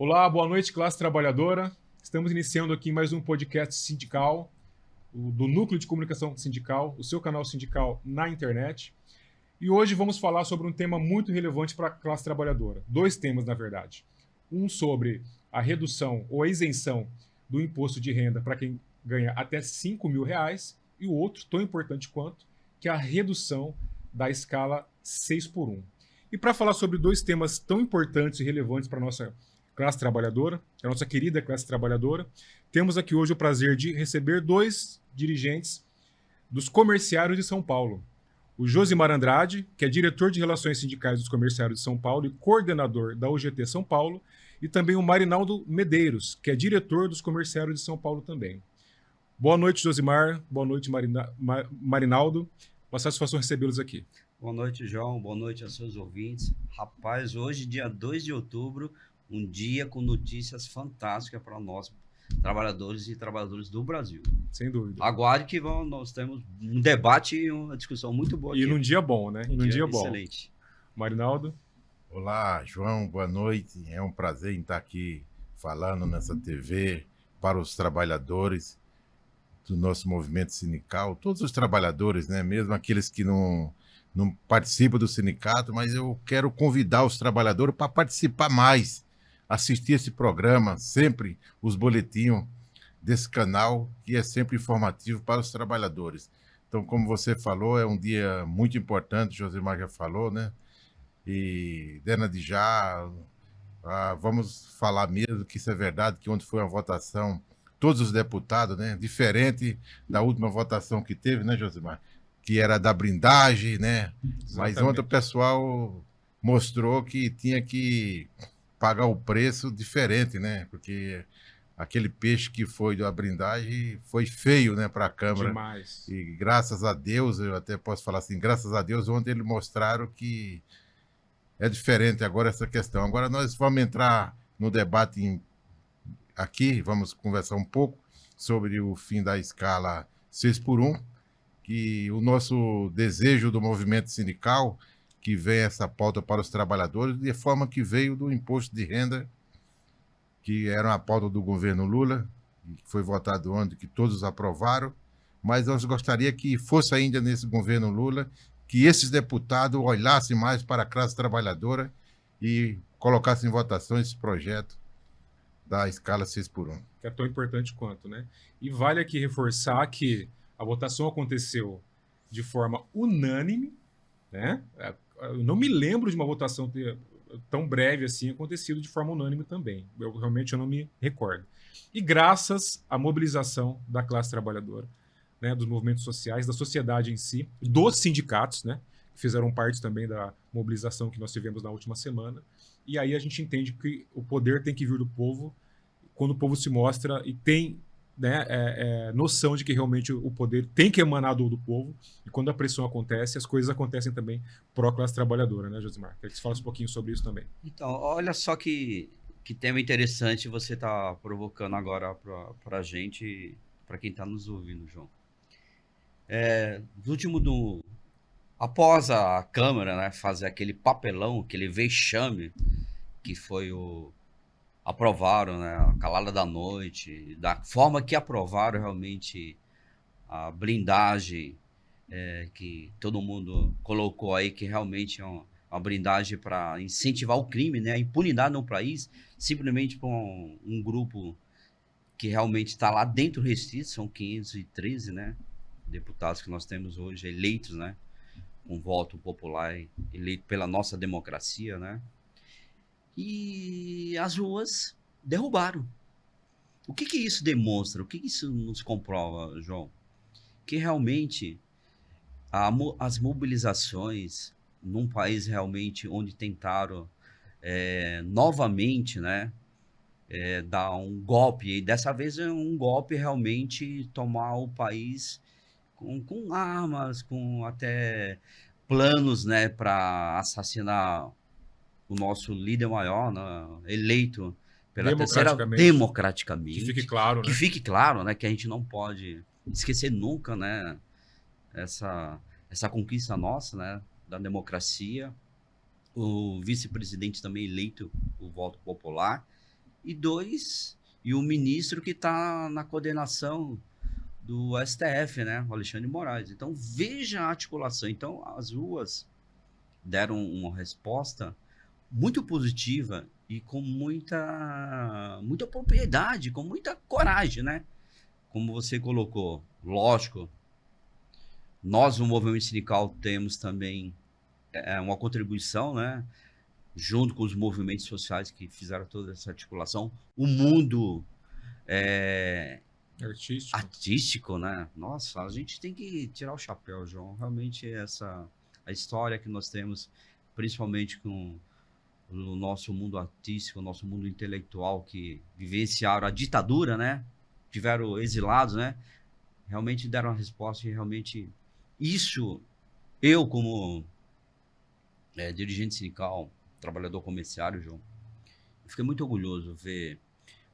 Olá, boa noite, classe trabalhadora. Estamos iniciando aqui mais um podcast sindical, do Núcleo de Comunicação Sindical, o seu canal sindical na internet. E hoje vamos falar sobre um tema muito relevante para a classe trabalhadora. Dois temas, na verdade. Um sobre a redução ou a isenção do imposto de renda para quem ganha até 5 mil reais, e o outro, tão importante quanto, que é a redução da escala 6 por 1. E para falar sobre dois temas tão importantes e relevantes para a nossa classe trabalhadora, a nossa querida classe trabalhadora, temos aqui hoje o prazer de receber dois dirigentes dos comerciários de São Paulo. O Josimar Andrade, que é diretor de Relações Sindicais dos Comerciários de São Paulo e coordenador da UGT São Paulo, e também o Marinaldo Medeiros, que é diretor dos Comerciários de São Paulo também. Boa noite, Josimar. Boa noite, Marinaldo. Uma satisfação recebê-los aqui. Boa noite, João. Boa noite aos seus ouvintes. Rapaz, hoje, dia 2 de outubro, um dia com notícias fantásticas para nós, trabalhadores e trabalhadoras do Brasil. Sem dúvida. Aguarde que nós temos um debate e uma discussão muito boa aqui. E num dia bom, né? E num dia bom. Excelente. Marinaldo. Olá, João, boa noite. É um prazer em estar aqui falando nessa TV para os trabalhadores do nosso movimento sindical, todos os trabalhadores, né? Mesmo aqueles que não participam do sindicato, mas eu quero convidar os trabalhadores para participar mais, assistir esse programa, sempre os boletins desse canal, que é sempre informativo para os trabalhadores. Então, como você falou, é um dia muito importante, Josimar já falou, né? E, Dena de já, vamos falar mesmo que isso é verdade, que ontem foi uma votação, todos os deputados, né? Diferente da última votação que teve, né, Josimar? Que era da blindagem, né? Exatamente. Mas ontem o pessoal mostrou que tinha que pagar o preço diferente, né? Porque aquele peixe que foi da blindagem foi feio, né, para a Câmara. Demais. E graças a Deus, eu até posso falar assim, graças a Deus, ontem eles mostraram que é diferente agora essa questão. Agora nós vamos entrar no debate aqui, vamos conversar um pouco sobre o fim da escala 6 por 1, que o nosso desejo do movimento sindical, que vem essa pauta para os trabalhadores, de forma que veio do imposto de renda, que era uma pauta do governo Lula, que foi votado ontem, que todos aprovaram, mas nós gostaríamos que fosse ainda nesse governo Lula, que esses deputados olhassem mais para a classe trabalhadora e colocassem em votação esse projeto da escala 6 por 1. Que é tão importante quanto, né? E vale aqui reforçar que a votação aconteceu de forma unânime, né? Eu não me lembro de uma votação tão breve assim acontecido de forma unânime também. Realmente eu não me recordo. E graças à mobilização da classe trabalhadora, né, dos movimentos sociais, da sociedade em si, dos sindicatos, né, que fizeram parte também da mobilização que nós tivemos na última semana. E aí a gente entende que o poder tem que vir do povo, quando o povo se mostra e tem, né, noção de que realmente o poder tem que emanar do povo, e quando a pressão acontece, as coisas acontecem também pró-classe trabalhadora, né, Josimar? Queria que você falasse um pouquinho sobre isso também. Então, olha só que tema interessante você está provocando agora para a gente, para quem está nos ouvindo, João. Após a Câmara, né, fazer aquele papelão, aquele vexame que foi aprovaram, né, a calada da noite, da forma que aprovaram realmente a blindagem que todo mundo colocou aí, que realmente é uma blindagem para incentivar o crime, né, a impunidade no país, simplesmente por um grupo que realmente está lá dentro restrito, são 513, né, deputados que nós temos hoje eleitos, né, com voto popular, eleito pela nossa democracia, né? E as ruas derrubaram. O que isso demonstra? O que isso nos comprova, João? Que realmente as mobilizações num país realmente onde tentaram novamente, né, dar um golpe, e dessa vez é um golpe realmente tomar o país com armas, com até planos, né, para assassinar o nosso líder maior, né, eleito pela terceira democraticamente. Que fique claro, né? Que fique claro, né, que a gente não pode esquecer nunca, né, essa conquista nossa, né, da democracia. O vice-presidente também eleito, o voto popular, e dois, e o ministro que está na coordenação do STF, né, o Alexandre de Moraes. Então, veja a articulação. Então, as ruas deram uma resposta muito positiva e com muita propriedade, com muita coragem, né? Como você colocou, lógico, nós no movimento sindical temos também uma contribuição, né? Junto com os movimentos sociais que fizeram toda essa articulação, o mundo artístico, né? Nossa, a gente tem que tirar o chapéu, João. Realmente a história que nós temos, principalmente com o nosso mundo artístico, o nosso mundo intelectual, que vivenciaram a ditadura, né? Tiveram exilados, né? Realmente deram a resposta e realmente isso, eu como dirigente sindical, trabalhador comerciário, João, fiquei muito orgulhoso ver,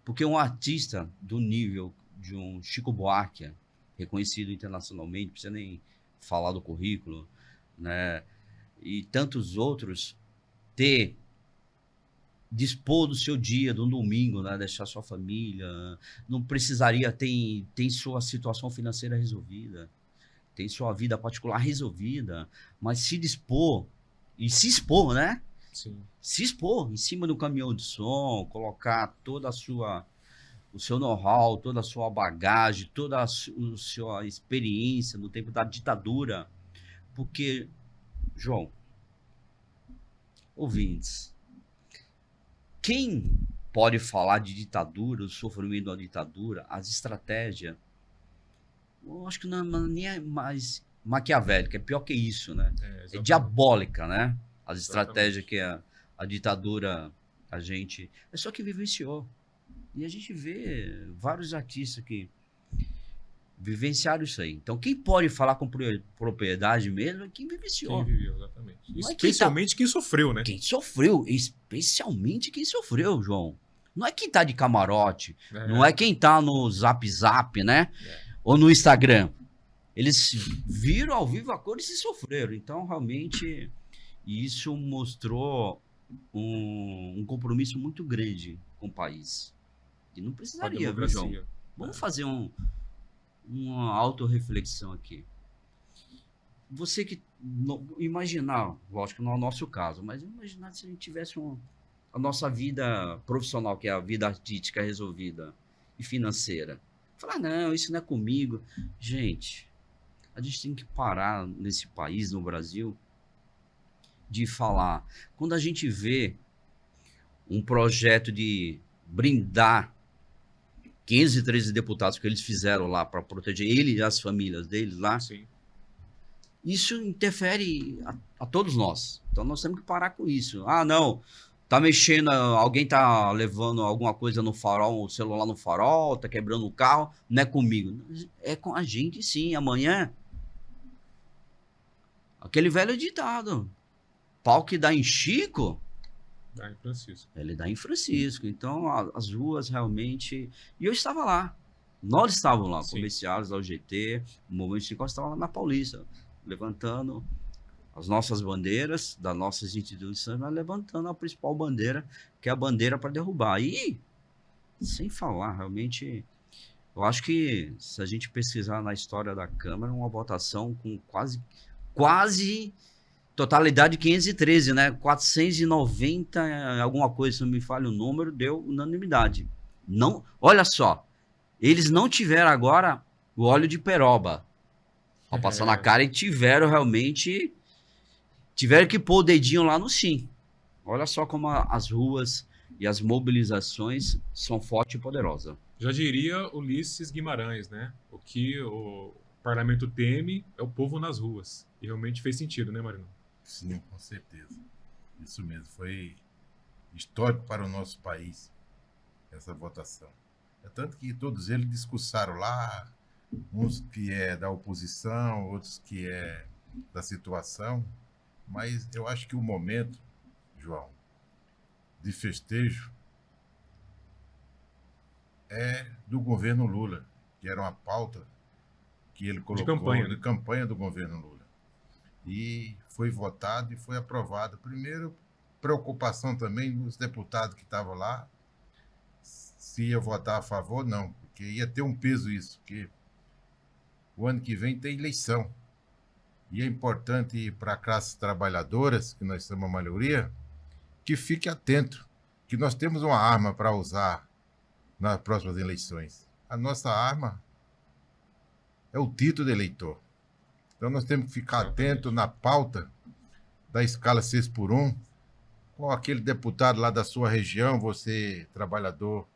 porque um artista do nível de um Chico Buarque, reconhecido internacionalmente, não precisa nem falar do currículo, né? E tantos outros, dispor do seu dia, do domingo, né? Deixar sua família, não precisaria, tem sua situação financeira resolvida, tem sua vida particular resolvida, mas se dispor e se expor, né? Sim. Se expor em cima do caminhão de som, colocar toda o seu know-how, toda a sua bagagem, toda a sua experiência no tempo da ditadura, porque, João, ouvintes, quem pode falar de ditadura, do sofrimento da ditadura, as estratégias, eu acho que não é nem mais maquiavélica, é pior que isso, né? É diabólica, né? As estratégias que a ditadura, a gente... É só que vivenciou. E a gente vê vários artistas que vivenciaram isso aí. Então, quem pode falar com propriedade mesmo é quem vivenciou. Quem viveu, exatamente. Não Especialmente quem sofreu, né? Quem sofreu, especialmente quem sofreu, João. Não é quem tá de camarote, não é quem tá no Zap Zap, né? Ou no Instagram. Eles viram ao vivo a cor e se sofreram. Então, realmente, isso mostrou um compromisso muito grande com o país. E não precisaria, viu, João? Vamos fazer uma autorreflexão aqui. Você que imaginar, lógico, não é o nosso caso, mas imaginar se a gente tivesse a nossa vida profissional, que é a vida artística resolvida e financeira. Falar, não, isso não é comigo. Gente, a gente tem que parar nesse país, no Brasil, de falar. Quando a gente vê um projeto de brindar 513 deputados que eles fizeram lá para proteger ele e as famílias deles lá, sim, isso interfere a todos nós. Então nós temos que parar com isso. Ah, não, tá mexendo, alguém tá levando alguma coisa no farol, o celular no farol, tá quebrando o carro, não é comigo. É com a gente sim, amanhã. Aquele velho ditado, pau que dá em Chico, dá em Francisco. ele dá em Francisco. Então as ruas realmente... E eu estava lá. Nós estávamos lá, comerciários da UGT, o Movimento Sindical estava lá na Paulista, levantando as nossas bandeiras das nossas instituições, mas levantando a principal bandeira, que é a bandeira para derrubar. E, sem falar, realmente, eu acho que se a gente pesquisar na história da Câmara, uma votação com quase totalidade de 513, né? 490, alguma coisa, se não me falha o número, deu unanimidade. Não, olha só, eles não tiveram agora o óleo de peroba para passar na cara e tiveram que pôr o dedinho lá no sim. Olha só como as ruas e as mobilizações são fortes e poderosas. Já diria Ulisses Guimarães, né? O que o parlamento teme é o povo nas ruas. E realmente fez sentido, né, Marino? Sim, com certeza. Isso mesmo. Foi histórico para o nosso país, essa votação. É tanto que todos eles discursaram lá, uns que é da oposição, outros que é da situação, mas eu acho que o momento, João, de festejo é do governo Lula, que era uma pauta que ele colocou de campanha do governo Lula. E foi votado e foi aprovado. Primeiro, preocupação também dos deputados que estavam lá, se ia votar a favor, não, porque ia ter um peso isso, porque o ano que vem tem eleição. E é importante para classes trabalhadoras, que nós somos a maioria, que fique atento, que nós temos uma arma para usar nas próximas eleições. A nossa arma é o título de eleitor. Então nós temos que ficar atento na pauta da escala 6x1, com aquele deputado lá da sua região, você, trabalhador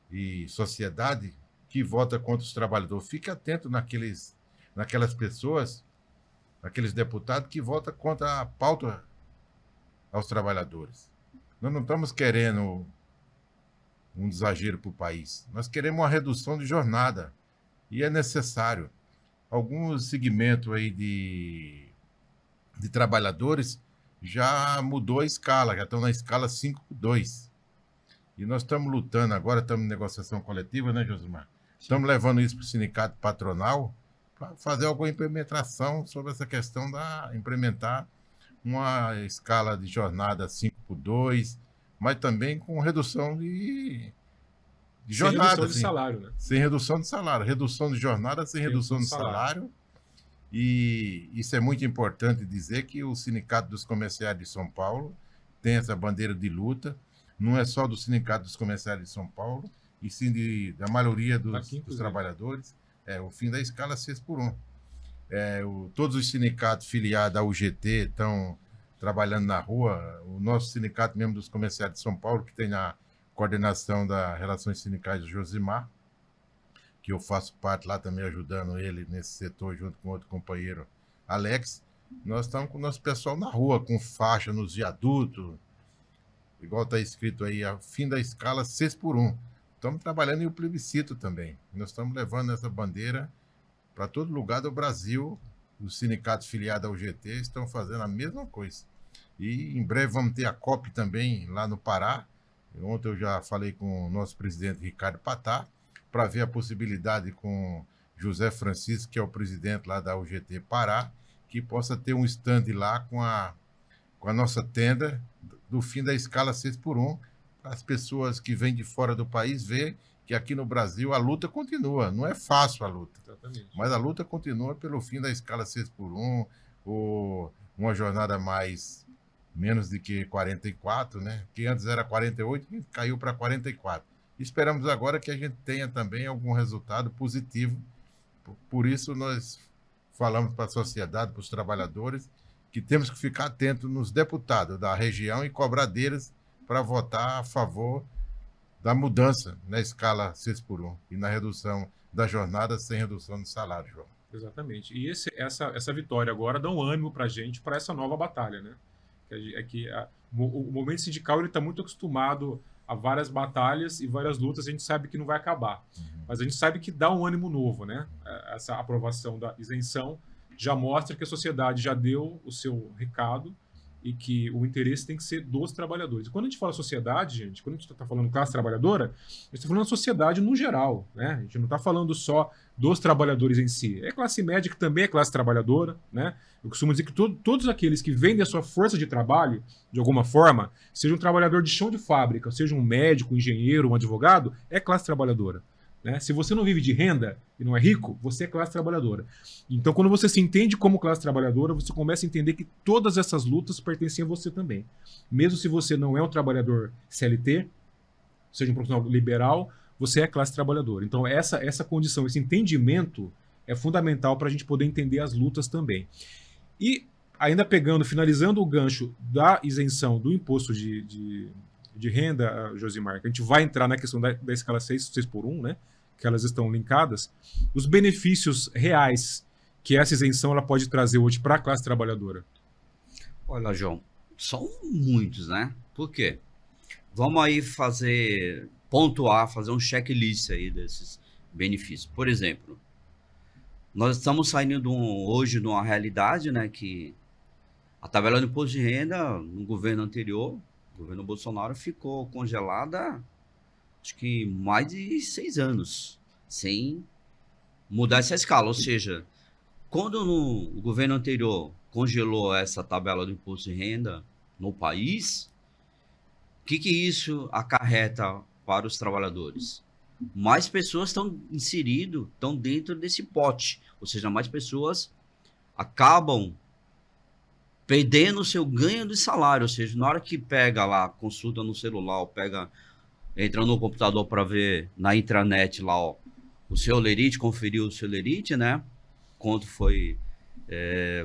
e sociedade, que vota contra os trabalhadores. Fique atento naquelas pessoas, aqueles deputados que votam contra a pauta aos trabalhadores. Nós não estamos querendo um exagero para o país. Nós queremos uma redução de jornada. E é necessário. Alguns segmentos aí de trabalhadores já mudou a escala, já estão na escala 5x2. E nós estamos lutando agora, estamos em negociação coletiva, né, Josimar? Estamos levando isso para o sindicato patronal para fazer alguma implementação sobre essa questão da implementar uma escala de jornada 5x2, mas também com redução de jornada. Sem redução de salário, né? Sem redução de salário. Redução de jornada sem redução de salário. E isso é muito importante dizer que o Sindicato dos Comerciários de São Paulo tem essa bandeira de luta. Não é só do Sindicato dos Comerciários de São Paulo, e sim da maioria dos trabalhadores. É o fim da escala 6x1. Todos os sindicatos filiados à UGT estão trabalhando na rua. O nosso sindicato mesmo dos comerciários de São Paulo, que tem a coordenação das relações sindicais do Josimar, que eu faço parte lá também ajudando ele nesse setor junto com outro companheiro, Alex. Nós estamos com o nosso pessoal na rua, com faixa nos viadutos, igual está escrito aí, a fim da escala 6x1. Estamos trabalhando em o plebiscito também. Nós estamos levando essa bandeira para todo lugar do Brasil. Os sindicatos filiados ao GT estão fazendo a mesma coisa. E em breve vamos ter a COP também lá no Pará. Ontem eu já falei com o nosso presidente Ricardo Patá para ver a possibilidade com José Francisco, que é o presidente lá da UGT Pará, que possa ter um stand lá com a nossa tenda do fim da escala 6x1, para as pessoas que vêm de fora do país ver que aqui no Brasil a luta continua. Não é fácil a luta, exatamente, mas a luta continua pelo fim da escala 6x1, ou uma jornada menos de que 44, né? Que antes era 48 e caiu para 44. Esperamos agora que a gente tenha também algum resultado positivo. Por isso nós falamos para a sociedade, para os trabalhadores, que temos que ficar atentos nos deputados da região e cobrar deles para votar a favor da mudança na escala 6x1 e na redução da jornada sem redução de salário, João. Exatamente. E essa vitória agora dá um ânimo para a gente, para essa nova batalha, né? O movimento sindical está muito acostumado a várias batalhas e várias lutas, a gente sabe que não vai acabar. Mas a gente sabe que dá um ânimo novo, né? Essa aprovação da isenção já mostra que a sociedade já deu o seu recado e que o interesse tem que ser dos trabalhadores. E quando a gente fala sociedade, gente, quando a gente está falando classe trabalhadora, a gente está falando da sociedade no geral, né? A gente não está falando só dos trabalhadores em si. É classe média, que também é classe trabalhadora, né? Eu costumo dizer que todos aqueles que vendem a sua força de trabalho, de alguma forma, seja um trabalhador de chão de fábrica, seja um médico, um engenheiro, um advogado, é classe trabalhadora. Né? Se você não vive de renda e não é rico, você é classe trabalhadora. Então, quando você se entende como classe trabalhadora, você começa a entender que todas essas lutas pertencem a você também. Mesmo se você não é um trabalhador CLT, seja um profissional liberal, você é classe trabalhadora. Então, essa condição, esse entendimento é fundamental para a gente poder entender as lutas também. E, ainda finalizando o gancho da isenção do imposto de renda, Josimar, que a gente vai entrar na questão da escala 6x1, né? Que elas estão linkadas, os benefícios reais que essa isenção ela pode trazer hoje para a classe trabalhadora? Olha, João, são muitos, né? Por quê? Vamos aí pontuar, fazer um checklist aí desses benefícios. Por exemplo, nós estamos saindo hoje de uma realidade, né, que a tabela do imposto de renda no governo anterior, o governo Bolsonaro, ficou congelada acho que mais de 6 anos, sem mudar essa escala. Ou seja, quando o governo anterior congelou essa tabela do imposto de renda no país, o que isso acarreta para os trabalhadores. Mais pessoas estão inseridas, estão dentro desse pote. Ou seja, mais pessoas acabam perdendo o seu ganho de salário. Ou seja, na hora que pega lá, consulta no celular, ou entra no computador para ver na intranet lá, ó, o seu lerite, conferiu o seu lerite, né? Quanto foi,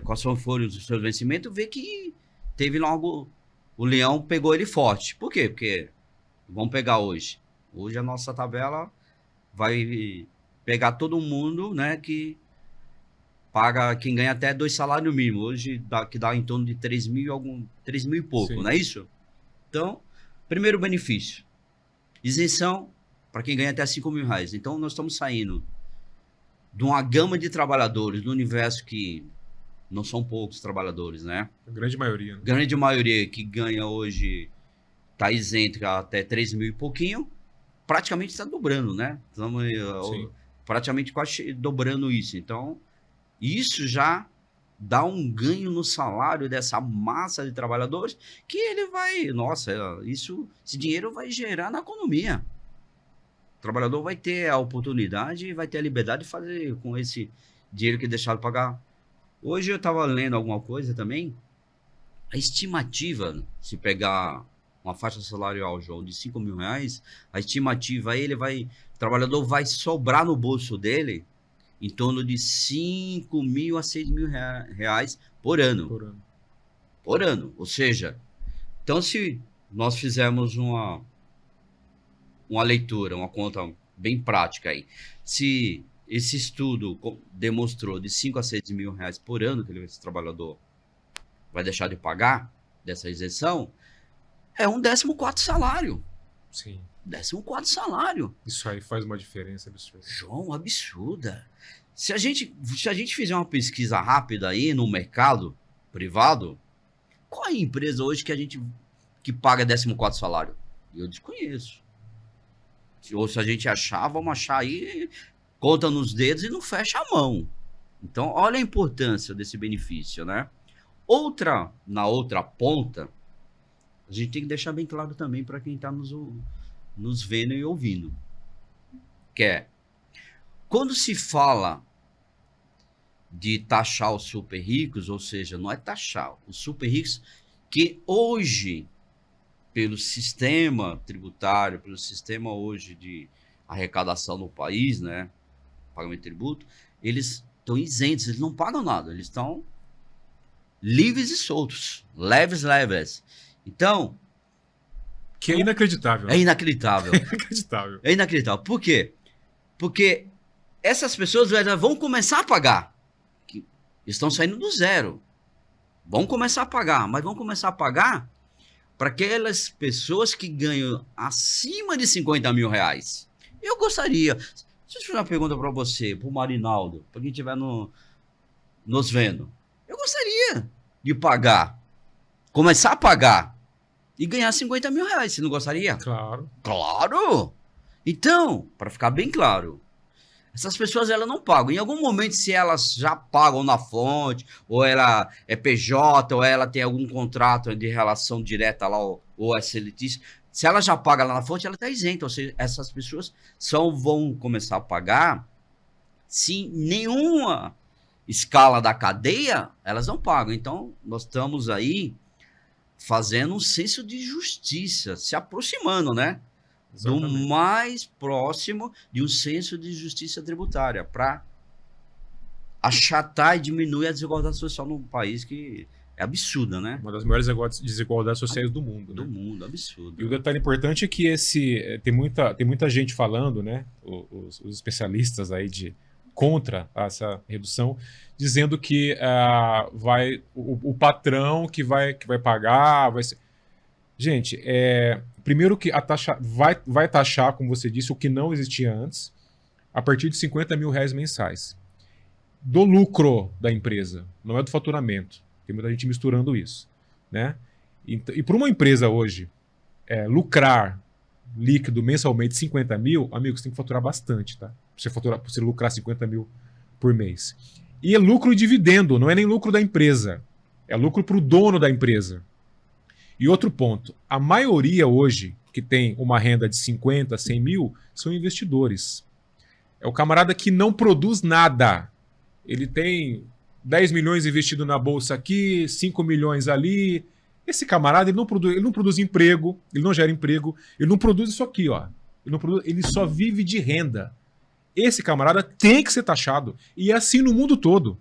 quais foram os seus vencimentos, vê que teve logo, o leão pegou ele forte. Por quê? Porque, vamos pegar hoje. Hoje a nossa tabela vai pegar todo mundo, né, que paga, quem ganha até 2 salários mínimos. Hoje, que dá em torno de 3 mil e pouco, Sim. não é isso? Então, primeiro benefício. Isenção para quem ganha até 5 mil reais. Então, nós estamos saindo de uma gama de trabalhadores, do universo que não são poucos trabalhadores, né? A grande maioria. Né? Grande maioria que ganha hoje está isento até 3 mil e pouquinho, praticamente está dobrando, né? Estamos praticamente quase dobrando isso. Então, isso já dá um ganho no salário dessa massa de trabalhadores que ele vai... Nossa, esse dinheiro vai gerar na economia. O trabalhador vai ter a oportunidade e vai ter a liberdade de fazer com esse dinheiro que deixaram de pagar. Hoje eu estava lendo alguma coisa também. A estimativa, se pegar uma faixa salarial, João, de 5 mil reais, a estimativa aí, o trabalhador vai sobrar no bolso dele em torno de 5 mil a 6 mil reais por ano. Por ano. Ou seja, então se nós fizermos uma leitura, uma conta bem prática aí, se esse estudo demonstrou de 5 a 6 mil reais por ano que esse trabalhador vai deixar de pagar dessa isenção, é um 14º salário. Sim. 14º salário. Isso aí faz uma diferença absurda. João, absurda. Se a gente fizer uma pesquisa rápida aí no mercado privado, qual é a empresa hoje que paga 14º salário? Eu desconheço. Ou se a gente achar, vamos achar aí, conta nos dedos e não fecha a mão. Então, olha a importância desse benefício, né? Na outra ponta, a gente tem que deixar bem claro também para quem está nos vendo e ouvindo, que é, quando se fala de taxar os super ricos, ou seja, não é taxar os super ricos, que hoje, pelo sistema tributário, pelo sistema hoje de arrecadação no país, né, pagamento de tributo, eles estão isentos, eles não pagam nada, eles estão livres e soltos, leves. Então... Que é inacreditável. É inacreditável. É inacreditável. Por quê? Porque essas pessoas vão começar a pagar. Estão saindo do zero. Vão começar a pagar, mas vão começar a pagar para aquelas pessoas que ganham acima de 50 mil reais. Eu gostaria... Deixa eu fazer uma pergunta para você, para o Marinaldo, para quem estiver nos vendo. Eu gostaria de começar a pagar e ganhar 50 mil reais. Você não gostaria? Claro. Claro! Então, para ficar bem claro, essas pessoas elas não pagam. Em algum momento, se elas já pagam na fonte, ou ela é PJ, ou ela tem algum contrato de relação direta lá, ou é seletícia, se ela já paga lá na fonte, ela está isenta. Ou seja, essas pessoas só vão começar a pagar se nenhuma escala da cadeia, elas não pagam. Então, nós estamos aí fazendo um senso de justiça, se aproximando, né? Exatamente. Do mais próximo de um senso de justiça tributária, para achatar e diminuir a desigualdade social num país que é absurda, né? Uma das maiores desigualdades sociais do mundo. Do mundo, absurdo. E o detalhe importante é que tem muita gente falando, né? Os especialistas aí contra essa redução, dizendo que o patrão que vai pagar, vai ser... Gente, primeiro que a taxa vai taxar, como você disse, o que não existia antes, a partir de 50 mil reais mensais. Do lucro da empresa, não é do faturamento. Tem muita gente misturando isso, né? E para uma empresa hoje lucrar líquido mensalmente 50 mil, amigo, você tem que faturar bastante, tá? Para você lucrar 50 mil por mês. E é lucro e dividendo, não é nem lucro da empresa. É lucro para o dono da empresa. E outro ponto, a maioria hoje que tem uma renda de 50, 100 mil, são investidores. É o camarada que não produz nada. Ele tem 10 milhões investido na bolsa aqui, 5 milhões ali. Esse camarada ele não produz emprego, ele não gera emprego, ele não produz isso aqui, ó. Ele só vive de renda. Esse camarada tem que ser taxado. E é assim no mundo todo.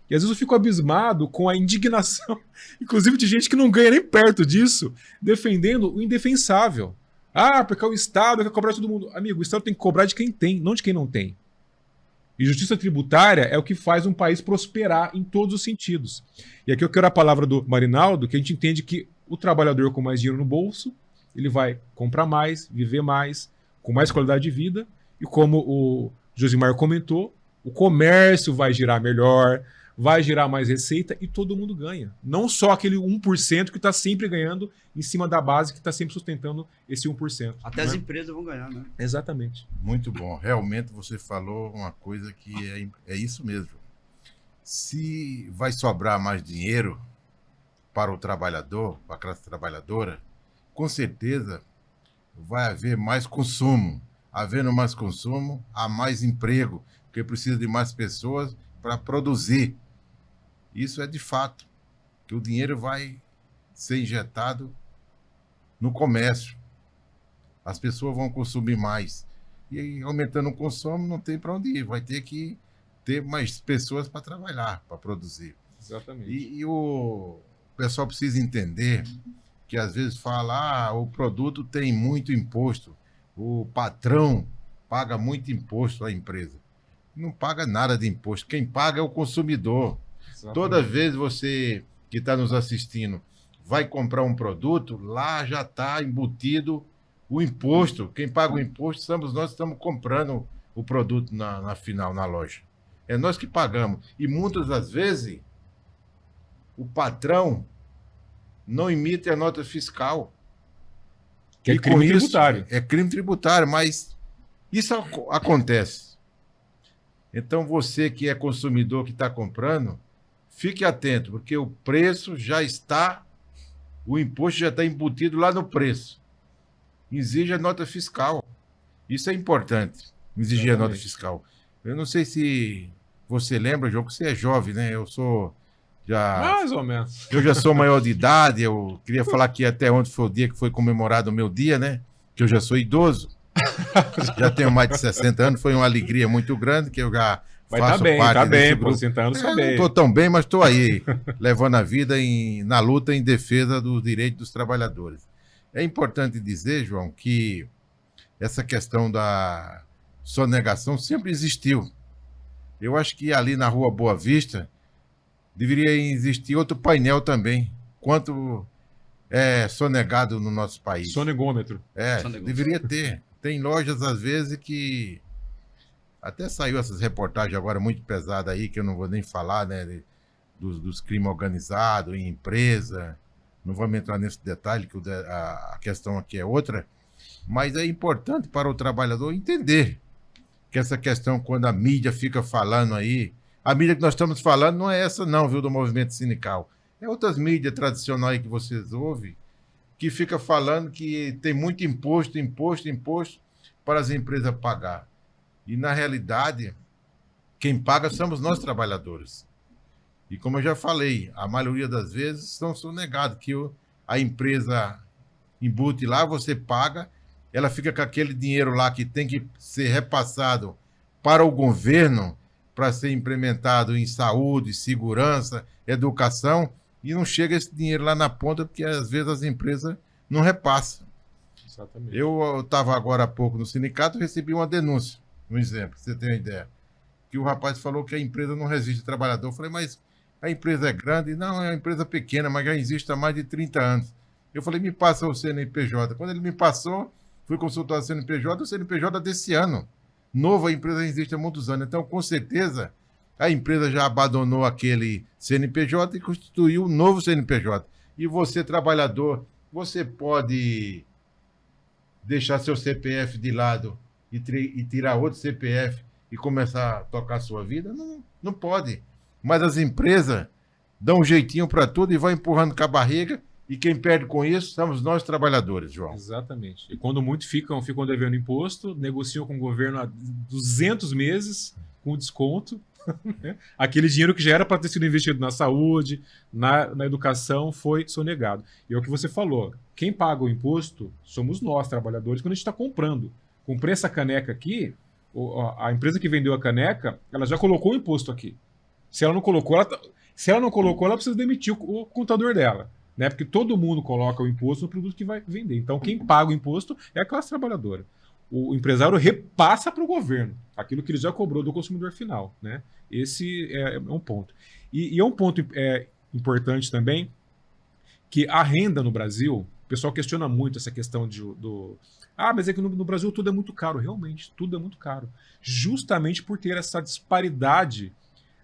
E às vezes eu fico abismado com a indignação, inclusive de gente que não ganha nem perto disso, defendendo o indefensável. Ah, porque é o Estado que cobrar de todo mundo. Amigo, o Estado tem que cobrar de quem tem, não de quem não tem. E justiça tributária é o que faz um país prosperar em todos os sentidos. E aqui eu quero a palavra do Marinaldo, que a gente entende que o trabalhador com mais dinheiro no bolso, ele vai comprar mais, viver mais, com mais qualidade de vida. E como o Josimar comentou, o comércio vai girar melhor, vai gerar mais receita e todo mundo ganha. Não só aquele 1% que está sempre ganhando em cima da base que está sempre sustentando esse 1%. Até as empresas vão ganhar, né? Exatamente. Muito bom. Realmente você falou uma coisa que é isso mesmo. Se vai sobrar mais dinheiro para o trabalhador, para a classe trabalhadora, com certeza vai haver mais consumo. Havendo mais consumo, há mais emprego, porque precisa de mais pessoas para produzir. Isso é de fato, que o dinheiro vai ser injetado no comércio. As pessoas vão consumir mais. E aí, aumentando o consumo, não tem para onde ir. Vai ter que ter mais pessoas para trabalhar, para produzir. Exatamente. E o pessoal precisa entender que às vezes fala, o produto tem muito imposto, o patrão paga muito imposto à empresa. Não paga nada de imposto. Quem paga é o consumidor. Exatamente. Toda vez você que está nos assistindo vai comprar um produto, lá já está embutido o imposto. Quem paga o imposto somos nós que estamos comprando o produto na final, na loja. É nós que pagamos. E muitas das vezes o patrão não emite a nota fiscal. Que é crime tributário. É crime tributário, mas isso acontece. Então, você que é consumidor, que está comprando, fique atento, porque o preço já está, o imposto já está embutido lá no preço. Exige a nota fiscal. Isso é importante, exigir a nota fiscal. Eu não sei se você lembra, João, que você é jovem, né? Eu sou já... Mais ou menos. Eu já sou maior de idade, eu queria falar que até ontem foi o dia que foi comemorado o meu dia, né? Que eu já sou idoso. Já tenho mais de 60 anos, foi uma alegria muito grande que eu já faço parte desse grupo. 60 anos, tá Não bem. estou tão bem, mas estou aí, levando a vida na luta em defesa dos direitos dos trabalhadores. É importante dizer, João, que essa questão da sonegação sempre existiu. Eu acho que ali na Rua Boa Vista deveria existir outro painel também, quanto é sonegado no nosso país. Sonegômetro. Deveria ter. Tem lojas, às vezes, que até saiu essas reportagens agora muito pesadas aí, que eu não vou nem falar, né? Dos crimes organizados em empresa. Não vamos entrar nesse detalhe, que a questão aqui é outra. Mas é importante para o trabalhador entender que essa questão, quando a mídia fica falando aí, a mídia que nós estamos falando não é essa não, viu, do movimento sindical. É outras mídias tradicionais que vocês ouvem, que fica falando que tem muito imposto para as empresas pagar. E, na realidade, quem paga somos nós, trabalhadores. E, como eu já falei, a maioria das vezes são sonegados, que a empresa embute lá, você paga, ela fica com aquele dinheiro lá que tem que ser repassado para o governo, para ser implementado em saúde, segurança, educação, e não chega esse dinheiro lá na ponta, porque às vezes as empresas não repassam. Exatamente. Eu estava agora há pouco no sindicato e recebi uma denúncia, um exemplo, pra você ter uma ideia, que o rapaz falou que a empresa não resiste ao trabalhador. Eu falei, mas a empresa é grande? Não, é uma empresa pequena, mas já existe há mais de 30 anos. Eu falei, me passa o CNPJ. Quando ele me passou, fui consultar o CNPJ desse ano. Novo, a empresa existe há muitos anos. Então, com certeza, a empresa já abandonou aquele CNPJ e constituiu um novo CNPJ. E você, trabalhador, você pode deixar seu CPF de lado e tirar outro CPF e começar a tocar a sua vida? Não, não pode. Mas as empresas dão um jeitinho para tudo e vão empurrando com a barriga E quem perde com isso somos nós trabalhadores, João. Exatamente. E quando muitos ficam devendo imposto, negociam com o governo há 200 meses com desconto. Né? Aquele dinheiro que já era para ter sido investido na saúde, na educação, foi sonegado. E é o que você falou. Quem paga o imposto somos nós, trabalhadores, quando a gente está comprando. Comprei essa caneca aqui, a empresa que vendeu a caneca, ela já colocou o imposto aqui. Se ela não colocou, ela precisa demitir o contador dela. Né? Porque todo mundo coloca o imposto no produto que vai vender. Então, quem paga o imposto é a classe trabalhadora. O empresário repassa para o governo aquilo que ele já cobrou do consumidor final. Né? Esse é um ponto. E é um ponto importante também, que a renda no Brasil, o pessoal questiona muito essa questão mas é que no Brasil tudo é muito caro. Realmente, tudo é muito caro. Justamente por ter essa disparidade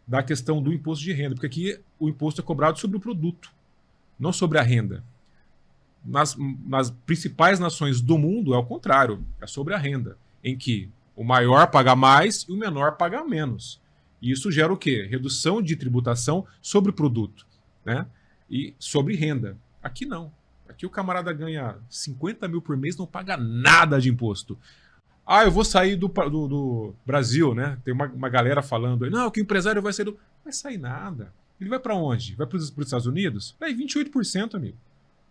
da questão do imposto de renda. Porque aqui o imposto é cobrado sobre o produto, não sobre a renda. Nas principais nações do mundo é o contrário, é sobre a renda, em que o maior paga mais e o menor paga menos. E isso gera o quê? Redução de tributação sobre o produto, né? E sobre renda. Aqui não. Aqui o camarada ganha 50 mil por mês, não paga nada de imposto. Eu vou sair do Brasil, né? Tem uma galera falando, não, que o empresário vai sair do... Vai sair nada. Ele vai para onde? Vai para os Estados Unidos? Vai 28%, amigo.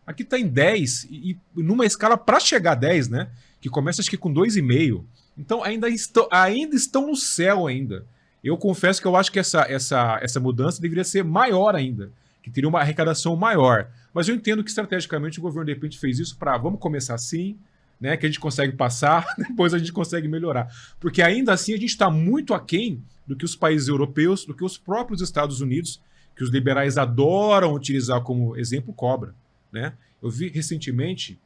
Aqui está em 10%, e numa escala para chegar a 10%, né? Que começa acho que com 2,5%. Então ainda estão no céu ainda. Eu confesso que eu acho que essa mudança deveria ser maior ainda, que teria uma arrecadação maior. Mas eu entendo que estrategicamente o governo de repente fez isso para vamos começar assim, né? Que a gente consegue passar, depois a gente consegue melhorar. Porque ainda assim a gente está muito aquém do que os países europeus, do que os próprios Estados Unidos, que os liberais adoram utilizar como exemplo, cobra. Né? Eu vi recentemente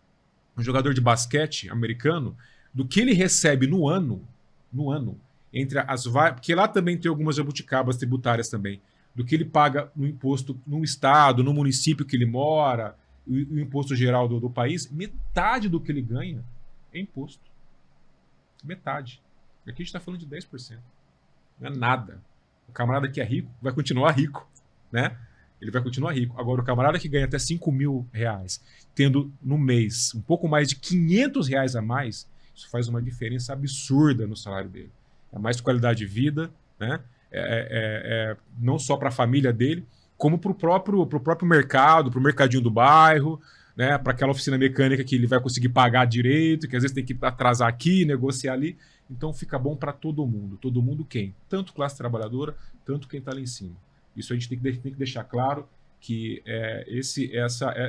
um jogador de basquete americano, do que ele recebe no ano, entre porque lá também tem algumas jabuticabas tributárias também, do que ele paga no imposto no estado, no município que ele mora, o imposto geral do país, metade do que ele ganha é imposto. Metade. Aqui a gente está falando de 10%. Não é nada. O camarada que é rico vai continuar rico. Né? Ele vai continuar rico. Agora, o camarada que ganha até 5 mil reais, tendo no mês um pouco mais de 500 reais a mais, isso faz uma diferença absurda no salário dele. É mais qualidade de vida, né? Não só para a família dele, como para o próprio mercado, para o mercadinho do bairro, né? Para aquela oficina mecânica que ele vai conseguir pagar direito, que às vezes tem que atrasar aqui, negociar ali. Então fica bom para todo mundo. Todo mundo quem? Tanto classe trabalhadora, tanto quem está lá em cima. Isso a gente tem que deixar claro que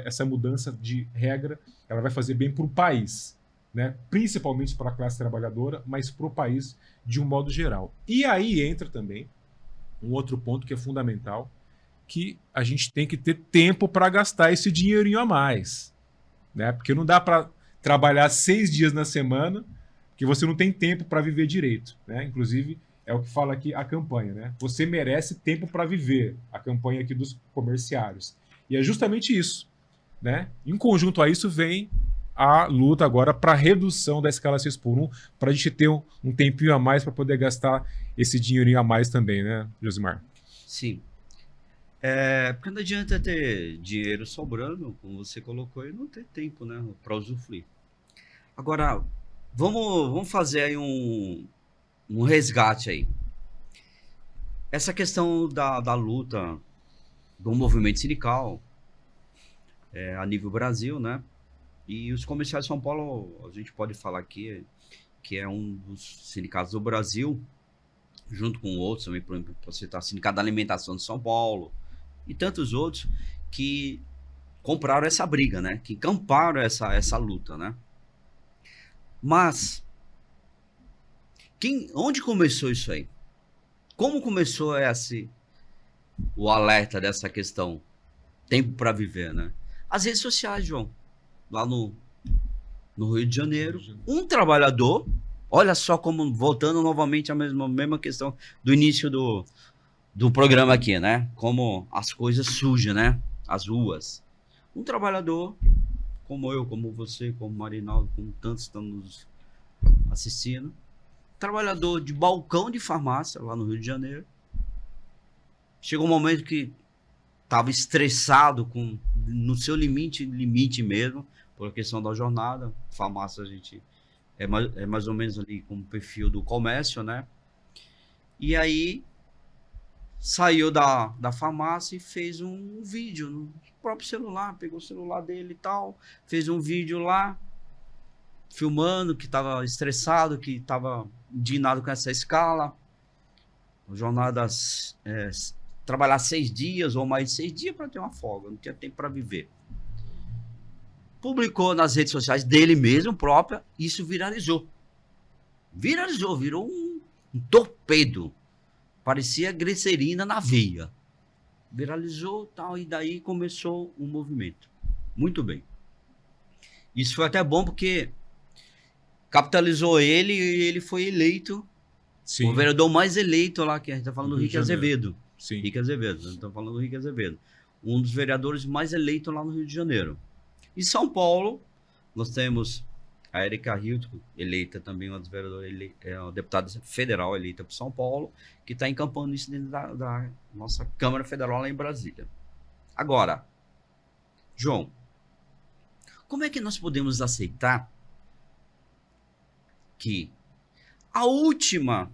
essa mudança de regra ela vai fazer bem para o país, né? Principalmente para a classe trabalhadora, mas para o país de um modo geral. E aí entra também um outro ponto que é fundamental, que a gente tem que ter tempo para gastar esse dinheirinho a mais. Né? Porque não dá para trabalhar 6 dias na semana, que você não tem tempo para viver direito. Né? Inclusive, é o que fala aqui a campanha, né? Você merece tempo para viver, a campanha aqui dos comerciários. E é justamente isso, né? Em conjunto a isso vem a luta agora para redução da escala 6x1, para a gente ter um tempinho a mais para poder gastar esse dinheirinho a mais também, né, Josimar? Sim. Porque não adianta ter dinheiro sobrando, como você colocou, e não ter tempo, né, para usufruir. Agora, vamos fazer aí um resgate aí. Essa questão da luta do movimento sindical a nível Brasil, né? E os comerciais de São Paulo, a gente pode falar aqui que é um dos sindicatos do Brasil, junto com outros também, por exemplo, você citar o Sindicato da Alimentação de São Paulo e tantos outros que compraram essa briga, né? Que encamparam essa luta, né? Mas onde começou isso aí? Como começou o alerta dessa questão? Tempo para viver, né? As redes sociais, João. Lá no Rio de Janeiro. Um trabalhador, olha só como, voltando novamente à mesma questão do início do programa aqui, né? Como as coisas surgem, né? As ruas. Um trabalhador, como eu, como você, como Marinaldo, como tantos estamos assistindo, trabalhador de balcão de farmácia lá no Rio de Janeiro. Chegou um momento que estava estressado com no seu limite mesmo, por questão da jornada. Farmácia a gente é mais ou menos ali com o perfil do comércio, né? E aí saiu da farmácia e fez um vídeo no próprio celular, pegou o celular dele e tal, fez um vídeo lá, filmando que estava estressado, que estava indignado com essa escala, jornadas, trabalhar 6 dias ou mais de 6 dias para ter uma folga, não tinha tempo para viver. Publicou nas redes sociais dele mesmo, própria, isso viralizou. Virou um torpedo. Parecia glicerina na veia. Viralizou tal, e daí começou um movimento. Muito bem. Isso foi até bom porque capitalizou ele e ele foi eleito. Sim. O vereador mais eleito lá, que a gente está falando do Rick Azevedo. Sim. Rick Azevedo, nós estamos falando do Rick Azevedo. Um dos vereadores mais eleitos lá no Rio de Janeiro. Em São Paulo, nós temos a Erika Hilton, eleita também, uma das vereadoras, uma deputada federal eleita por São Paulo, que está encampando isso dentro da nossa Câmara Federal lá em Brasília. Agora, João, como é que nós podemos aceitar que a última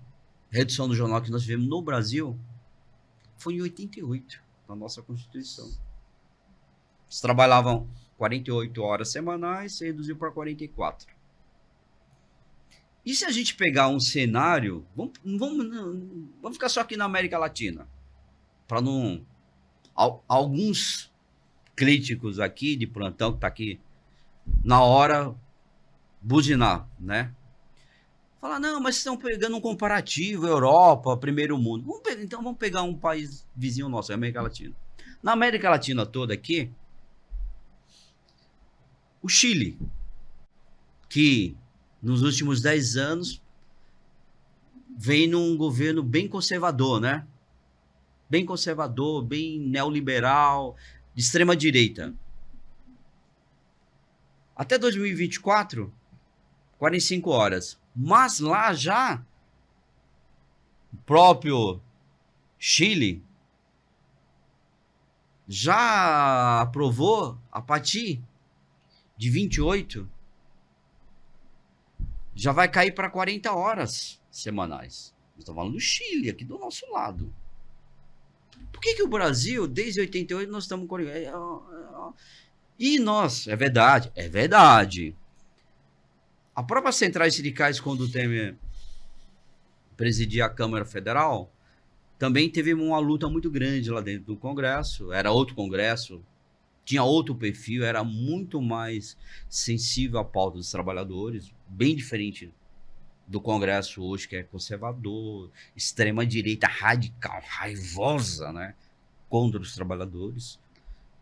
redução do jornal que nós vivemos no Brasil foi em 88, na nossa Constituição? Eles trabalhavam 48 horas semanais, se reduziu para 44. E se a gente pegar um cenário, vamos ficar só aqui na América Latina, para não... Alguns críticos aqui de plantão, que tá aqui na hora, buzinar, né? Falar, não, mas estão pegando um comparativo, Europa, primeiro mundo. Então vamos pegar um país vizinho nosso, a América Latina. Na América Latina toda aqui, o Chile, que nos últimos 10 anos vem num governo bem conservador, né? Bem conservador, bem neoliberal, de extrema direita. Até 2024, 45 horas. Mas lá já, o próprio Chile já aprovou a partir de 28, já vai cair para 40 horas semanais. Nós estamos falando do Chile, aqui do nosso lado. Por que o Brasil, desde 88, nós estamos... E nós, é verdade. A própria centrais sindicais, quando o Temer presidia a Câmara Federal, também teve uma luta muito grande lá dentro do Congresso. Era outro Congresso, tinha outro perfil, era muito mais sensível à pauta dos trabalhadores, bem diferente do Congresso hoje, que é conservador, extrema-direita radical, raivosa, né, contra os trabalhadores.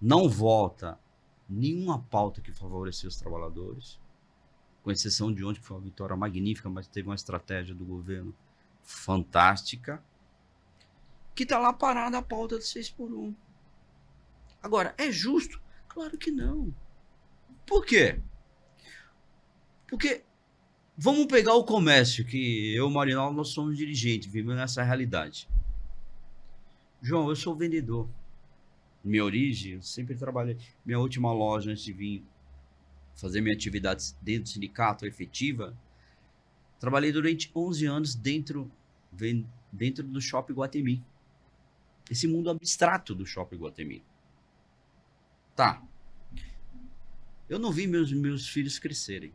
Não vota nenhuma pauta que favorecia os trabalhadores, com exceção de ontem, que foi uma vitória magnífica, mas teve uma estratégia do governo fantástica, que está lá parada a pauta de 6x1. Agora, é justo? Claro que não. Por quê? Porque vamos pegar o comércio, que eu e o Marinaldo, nós somos dirigentes, vivemos nessa realidade. João, eu sou vendedor. Minha origem, eu sempre trabalhei. Minha última loja, antes de vir fazer minha atividade dentro do sindicato efetiva, trabalhei durante 11 anos dentro do Shopping Iguatemi. Esse mundo abstrato do Shopping Iguatemi. Tá. Eu não vi meus filhos crescerem.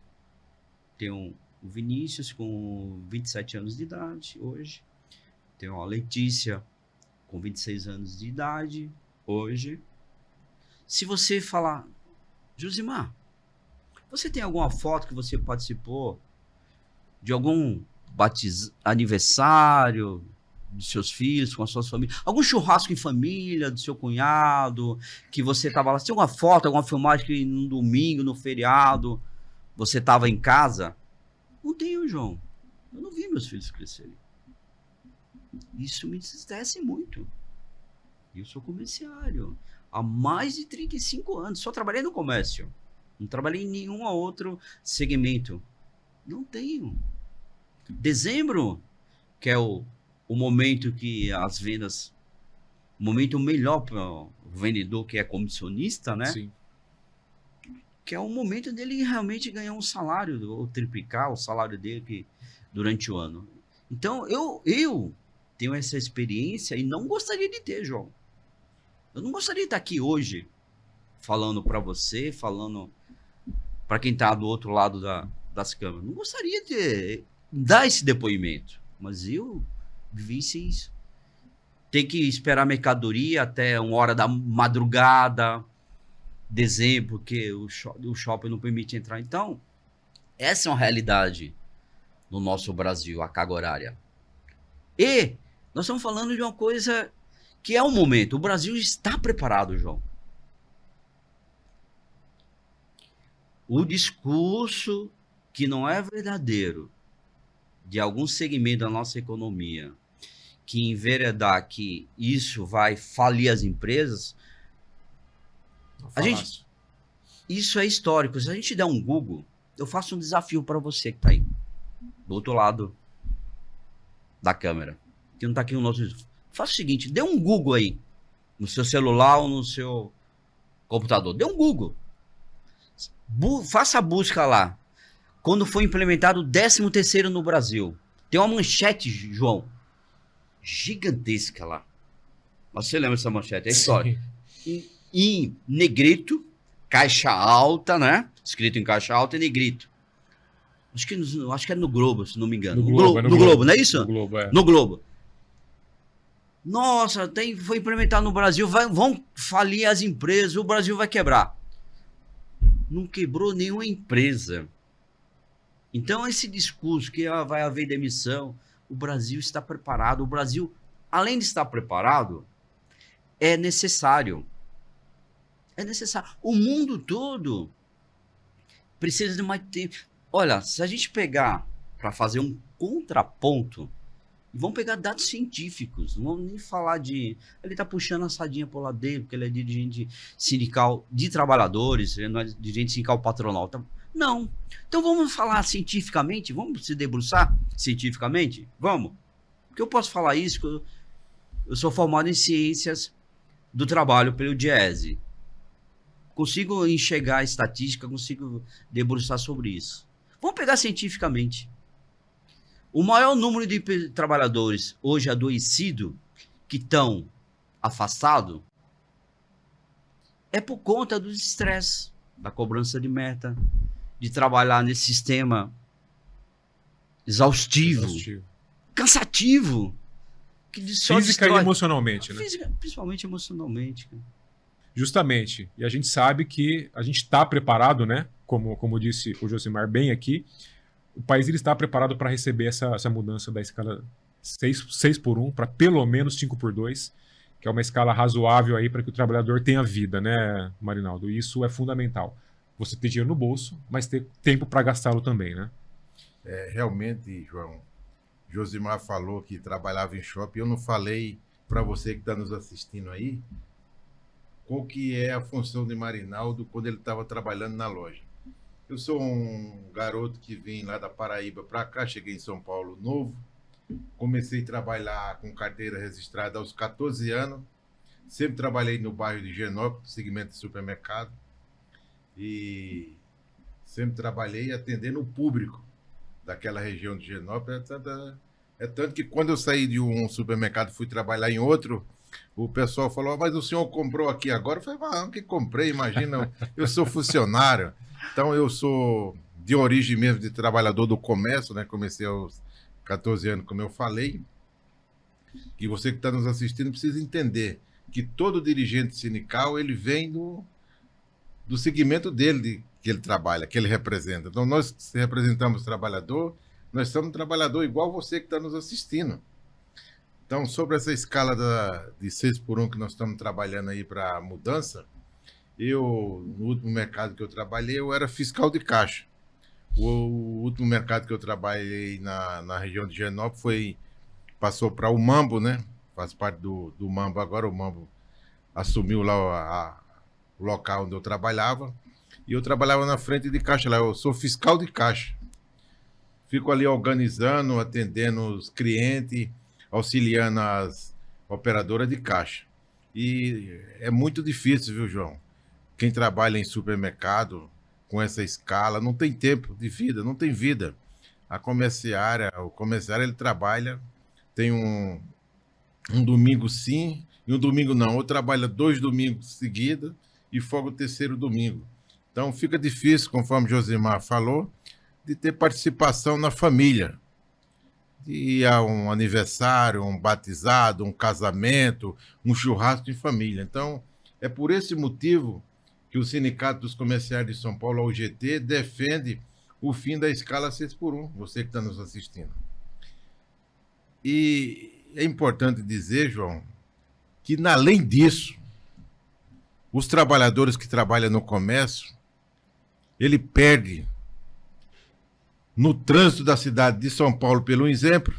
Tenho o Vinícius com 27 anos de idade hoje. Tenho a Letícia com 26 anos de idade hoje. Se você falar, Josimar, você tem alguma foto que você participou de algum aniversário dos seus filhos, com as suas famílias, algum churrasco em família do seu cunhado, que você estava lá, você tem alguma foto, alguma filmagem que no domingo, no feriado, você estava em casa? Não tenho, João. Eu não vi meus filhos crescerem. Isso me entristece muito. Eu sou comerciário há mais de 35 anos, só trabalhei no comércio. Não trabalhei em nenhum outro segmento. Não tenho. Dezembro, que é o momento que as vendas o momento melhor para o vendedor que é comissionista, né? Sim. Que é o momento dele realmente ganhar um salário, ou triplicar o salário dele durante o ano. Então, eu tenho essa experiência e não gostaria de ter, João. Eu não gostaria de estar aqui hoje falando para você, falando para quem está do outro lado das câmeras. Não gostaria de dar esse depoimento, mas eu vivi isso. Ter que esperar a mercadoria até 1h da madrugada, dezembro, porque o shopping não permite entrar. Então, essa é uma realidade no nosso Brasil, a carga horária. E nós estamos falando de uma coisa que é o momento. O Brasil está preparado, João. O discurso que não é verdadeiro de algum segmento da nossa economia, que enveredar que isso vai falir as empresas, isso é histórico. Se a gente der um Google, eu faço um desafio para você que está aí, do outro lado da câmera, que não está aqui no nosso... Faça o seguinte, dê um Google aí, no seu celular ou no seu computador. Dê um Google. Faça a busca lá. Quando foi implementado o 13º no Brasil. Tem uma manchete, João, gigantesca lá. Você lembra dessa manchete? É a história. Em negrito, caixa alta, né? Escrito em caixa alta e negrito. Acho que é no Globo, se não me engano. No Globo, não é isso? No Globo, é. No Globo. Nossa, foi implementado no Brasil, vão falir as empresas, o Brasil vai quebrar. Não quebrou nenhuma empresa. Então, esse discurso que vai haver demissão, o Brasil está preparado. O Brasil, além de estar preparado, é necessário. É necessário. O mundo todo precisa de mais tempo. Olha, se a gente pegar para fazer um contraponto, vamos pegar dados científicos, não vamos nem falar de... Ele está puxando a sardinha para o lado dele, porque ele é dirigente sindical de trabalhadores, ele não é dirigente sindical patronal. Tá? Não. Então vamos falar cientificamente, vamos se debruçar cientificamente? Vamos. Porque eu posso falar isso, que eu sou formado em ciências do trabalho pelo DIEESE. Consigo enxergar a estatística, consigo debruçar sobre isso. Vamos pegar cientificamente. O maior número de trabalhadores hoje adoecidos que estão afastados é por conta do estresse, da cobrança de meta, de trabalhar nesse sistema exaustivo. Cansativo. Que Física e emocionalmente, né? Física, principalmente emocionalmente. Justamente. E a gente sabe que a gente está preparado, né? Como disse o Josimar bem aqui, o país ele está preparado para receber essa mudança da escala 6x1 para pelo menos 5x2, que é uma escala razoável aí para que o trabalhador tenha vida, né, Marinaldo? E isso é fundamental. Você ter dinheiro no bolso, mas ter tempo para gastá-lo também, né? Realmente, João, Josimar falou que trabalhava em shopping. Eu não falei para você que está nos assistindo aí qual que é a função de Marinaldo quando ele estava trabalhando na loja. Eu sou um garoto que vim lá da Paraíba para cá, cheguei em São Paulo novo, comecei a trabalhar com carteira registrada aos 14 anos, sempre trabalhei no bairro de Higienópolis, segmento de supermercado, e sempre trabalhei atendendo o público daquela região de Higienópolis. É tanto que quando eu saí de um supermercado e fui trabalhar em outro, o pessoal falou, mas o senhor comprou aqui agora? Eu falei, não, que comprei, imagina, eu sou funcionário. Então, eu sou de origem mesmo de trabalhador do comércio, né? Comecei aos 14 anos, como eu falei. E você que está nos assistindo precisa entender que todo dirigente sindical, ele vem do segmento dele, que ele trabalha, que ele representa. Então, nós que representamos o trabalhador, nós somos um trabalhador igual você que está nos assistindo. Então, sobre essa escala de 6x1 que nós estamos trabalhando aí para a mudança, no último mercado que eu trabalhei, eu era fiscal de caixa. O último mercado que eu trabalhei na região de Higienópolis passou para o Mambo, né? Faz parte do Mambo agora. O Mambo assumiu lá o local onde eu trabalhava. E eu trabalhava na frente de caixa lá. Eu sou fiscal de caixa. Fico ali organizando, atendendo os clientes, auxiliando as operadoras de caixa. E é muito difícil, viu, João? Quem trabalha em supermercado com essa escala não tem tempo de vida, não tem vida. O comerciário ele trabalha, tem um domingo sim e um domingo não. Ou trabalha 2 domingos seguidos e folga o terceiro domingo. Então fica difícil, conforme Josimar falou, de ter participação na família. De ir a um aniversário, um batizado, um casamento, um churrasco em família. Então, é por esse motivo que o Sindicato dos Comerciários de São Paulo, a UGT, defende o fim da escala 6x1, você que está nos assistindo. E é importante dizer, João, que além disso, os trabalhadores que trabalham no comércio, ele perde no trânsito da cidade de São Paulo, pelo exemplo,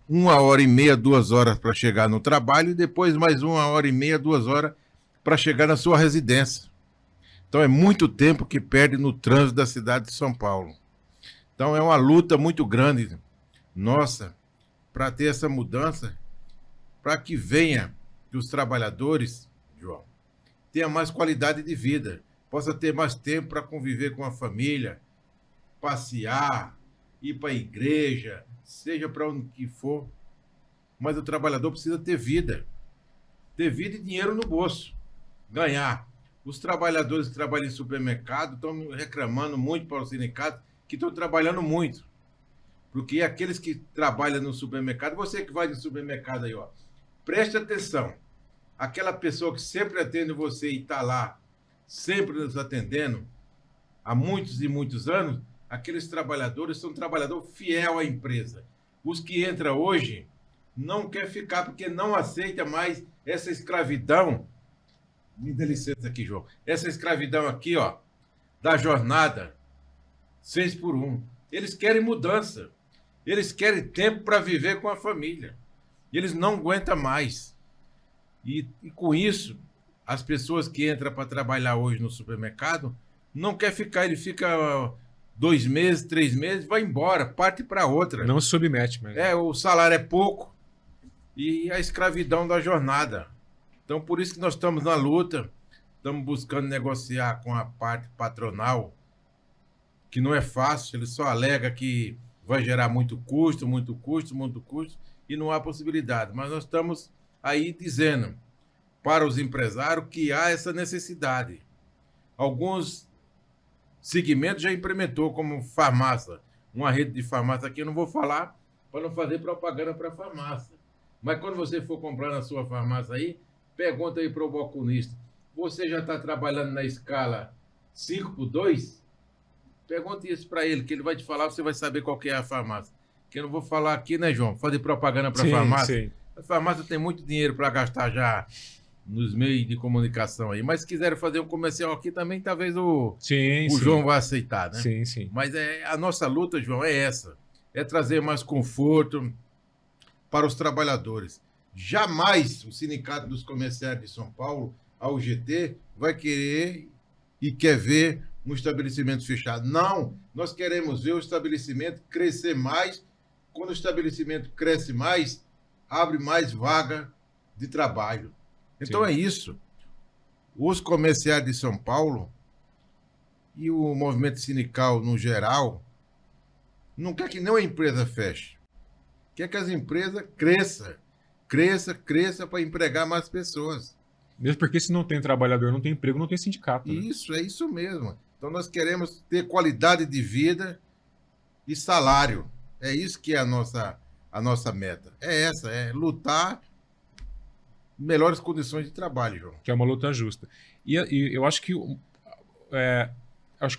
1h30, 2 horas para chegar no trabalho e depois mais 1h30, 2 horas para chegar na sua residência. Então é muito tempo que perde no trânsito da cidade de São Paulo. Então é uma luta muito grande nossa para ter essa mudança, para que venha que os trabalhadores, João, tenham mais qualidade de vida, possa ter mais tempo para conviver com a família, passear, ir para a igreja, seja para onde que for. Mas o trabalhador precisa ter vida e dinheiro no bolso, ganhar. Os trabalhadores que trabalham em supermercado estão reclamando muito para o sindicato que estão trabalhando muito. Porque aqueles que trabalham no supermercado, você que vai no supermercado aí, ó, preste atenção. Aquela pessoa que sempre atende você e está lá, sempre nos atendendo, há muitos e muitos anos, aqueles trabalhadores são trabalhador fiel à empresa. Os que entram hoje não quer ficar porque não aceita mais essa escravidão. Me dê licença aqui, João. Essa escravidão aqui, ó, da jornada 6x1. Eles querem mudança. Eles querem tempo para viver com a família. E eles não aguentam mais. E com isso, as pessoas que entram para trabalhar hoje no supermercado não quer ficar. Ele fica 2 meses, 3 meses, vai embora, parte para outra. Não se submete, mas... O salário é pouco e a escravidão da jornada. Então, por isso que nós estamos na luta, estamos buscando negociar com a parte patronal, que não é fácil, ele só alega que vai gerar muito custo, e não há possibilidade. Mas nós estamos aí dizendo para os empresários que há essa necessidade. Alguns segmentos já implementou, como farmácia, uma rede de farmácia aqui, eu não vou falar para não fazer propaganda para a farmácia. Mas quando você for comprar na sua farmácia aí, pergunta aí para o balconista, você já está trabalhando na escala 5x2? Pergunte isso para ele, que ele vai te falar, você vai saber qual que é a farmácia. Que eu não vou falar aqui, né, João? Fazer propaganda para a farmácia. Sim. A farmácia tem muito dinheiro para gastar já nos meios de comunicação aí. Mas se quiserem fazer um comercial aqui também, talvez o João vai aceitar, né? Sim, sim. Mas a nossa luta, João, é essa. É trazer mais conforto para os trabalhadores. Jamais o Sindicato dos Comerciários de São Paulo, a UGT, vai querer e quer ver um estabelecimento fechado. Não, nós queremos ver o estabelecimento crescer mais. Quando o estabelecimento cresce mais, abre mais vaga de trabalho. Então é isso. Os comerciários de São Paulo e o movimento sindical no geral não quer que nenhuma empresa feche. Quer que as empresas cresça para empregar mais pessoas. Mesmo porque se não tem trabalhador, não tem emprego, não tem sindicato. Né? Isso, é isso mesmo. Então nós queremos ter qualidade de vida e salário. É isso que é a nossa meta. É essa, é lutar melhores condições de trabalho, João. Que é uma luta justa. E eu acho que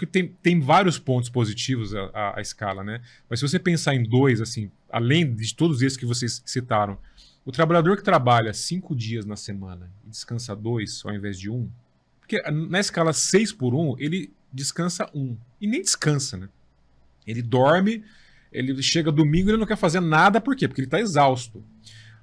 tem vários pontos positivos a escala, né? Mas se você pensar em 2, assim, além de todos esses que vocês citaram, o trabalhador que trabalha 5 dias na semana e descansa 2 ao invés de 1, porque na escala 6x1, ele descansa 1. E nem descansa, né? Ele dorme, ele chega domingo e ele não quer fazer nada, por quê? Porque ele está exausto.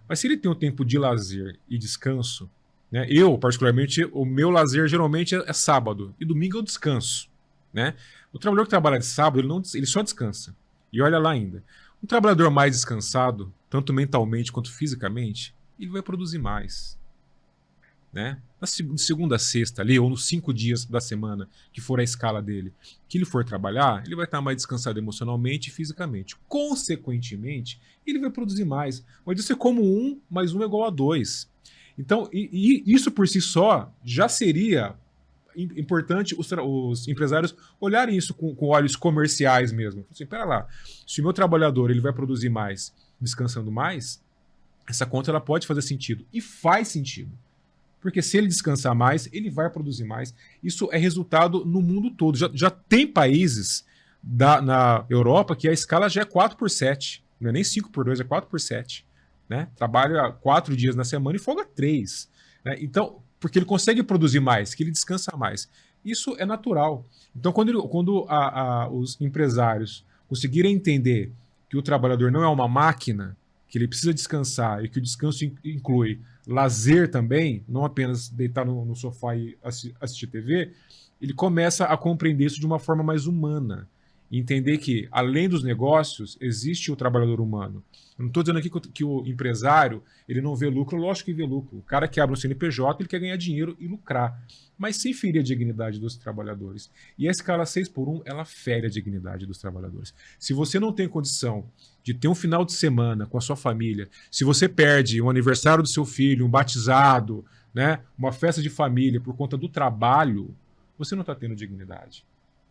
Mas se ele tem um tempo de lazer e descanso, né? Eu, particularmente, o meu lazer geralmente é sábado, e domingo eu descanso. Né? O trabalhador que trabalha de sábado, ele só descansa. E olha lá ainda. Um trabalhador mais descansado, tanto mentalmente quanto fisicamente, ele vai produzir mais. né? Segunda a sexta ali, ou nos 5 dias da semana, que for a escala dele, que ele for trabalhar, ele vai estar mais descansado emocionalmente e fisicamente. Consequentemente, ele vai produzir mais. Mas isso é como 1 mais 1 é igual a 2. Então, isso por si só já seria importante os empresários olharem isso com olhos comerciais mesmo. Assim, pera lá, se o meu trabalhador ele vai produzir mais, descansando mais, essa conta ela pode fazer sentido. E faz sentido. Porque se ele descansar mais, ele vai produzir mais. Isso é resultado no mundo todo. Já tem países na Europa que a escala já é 4/7. Não é nem 5/2, é 4/7. Né? Trabalha 4 dias na semana e folga 3. Né? Então, porque ele consegue produzir mais, que ele descansa mais. Isso é natural. Então, quando os empresários conseguirem entender que o trabalhador não é uma máquina, que ele precisa descansar e que o descanso inclui lazer também, não apenas deitar no sofá e assistir TV, ele começa a compreender isso de uma forma mais humana. E entender que, além dos negócios, existe o trabalhador humano. Eu não estou dizendo aqui que o empresário ele não vê lucro, lógico que vê lucro. O cara que abre um CNPJ, ele quer ganhar dinheiro e lucrar, mas sem ferir a dignidade dos trabalhadores. E a escala 6/1, ela fere a dignidade dos trabalhadores. Se você não tem condição de ter um final de semana com a sua família, se você perde um aniversário do seu filho, um batizado, né, uma festa de família por conta do trabalho, você não está tendo dignidade.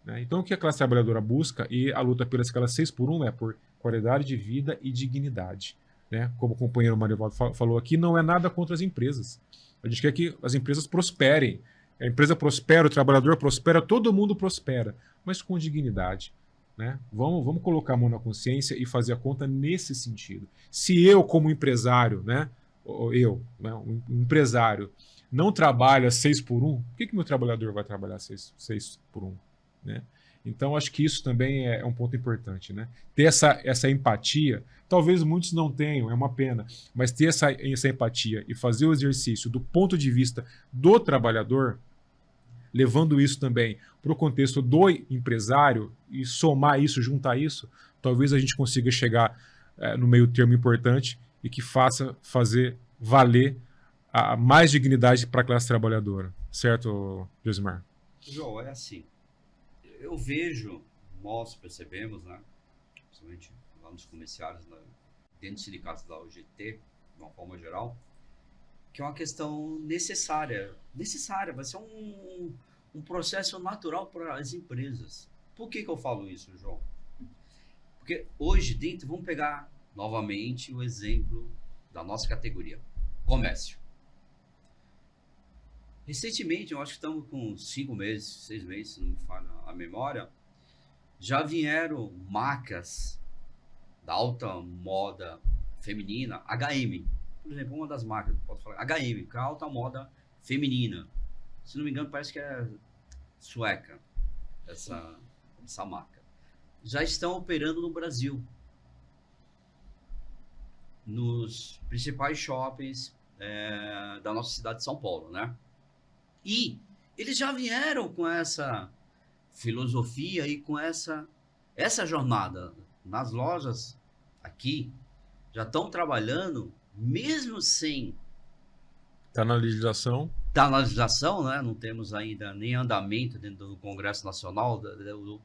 Né? Então, o que a classe trabalhadora busca e a luta pela escala 6/1 é por qualidade de vida e dignidade. Né? Como o companheiro Marivaldo falou aqui, não é nada contra as empresas. A gente quer que as empresas prosperem. A empresa prospera, o trabalhador prospera, todo mundo prospera, mas com dignidade. Né? Vamos colocar a mão na consciência e fazer a conta nesse sentido. Se eu, como empresário, né, um empresário, não trabalha 6/1, por que meu trabalhador vai trabalhar 6/1? Né? Então, acho que isso também é um ponto importante. Né? Ter essa empatia, talvez muitos não tenham, é uma pena, mas ter essa empatia e fazer o exercício do ponto de vista do trabalhador, levando isso também para o contexto do empresário e somar isso, juntar isso, talvez a gente consiga chegar no meio termo importante e que fazer valer mais dignidade para a classe trabalhadora. Certo, Josimar? João, é assim. Eu vejo, nós percebemos, né, principalmente lá nos comerciários, dentro dos sindicatos da UGT, de uma forma geral, que é uma questão necessária, vai ser um processo natural para as empresas. Por que eu falo isso, João? Porque hoje, vamos pegar novamente o exemplo da nossa categoria, comércio. Recentemente, eu acho que estamos com 5 meses, 6 meses, se não me falha a memória, já vieram marcas da alta moda feminina, H&M, por exemplo, uma das marcas, posso falar, H&M, que é a alta moda feminina. Se não me engano, parece que é sueca, essa marca. Já estão operando no Brasil, nos principais shoppings da nossa cidade de São Paulo, né? E eles já vieram com essa filosofia e com essa jornada nas lojas aqui, já estão trabalhando, mesmo sem... Está na legislação. Está na legislação, né? Não temos ainda nem andamento dentro do Congresso Nacional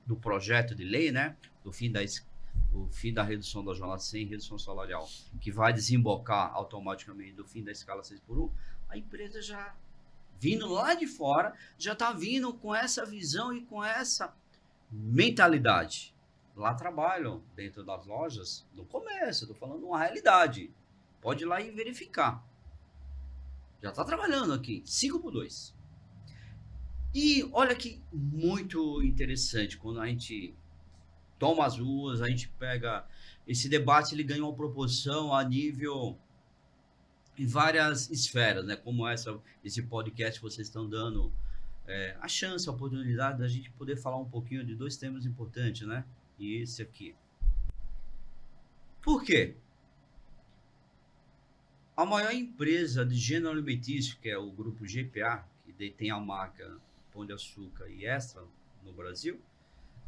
do projeto de lei, né? O fim da redução da jornada sem redução salarial, que vai desembocar automaticamente do fim da escala 6/1, a empresa já... vindo lá de fora, já está vindo com essa visão e com essa mentalidade. Lá trabalham dentro das lojas, no comércio, estou falando uma realidade. Pode ir lá e verificar. Já está trabalhando aqui, 5/2. E olha que muito interessante, quando a gente toma as ruas, a gente pega... Esse debate, ele ganha uma proporção a nível... em várias esferas, né? Como esse podcast que vocês estão dando a chance, a oportunidade da gente poder falar um pouquinho de 2 temas importantes, né? E esse aqui. Por quê? A maior empresa de gênero alimentício, que é o grupo GPA, que detém a marca Pão de Açúcar e Extra no Brasil,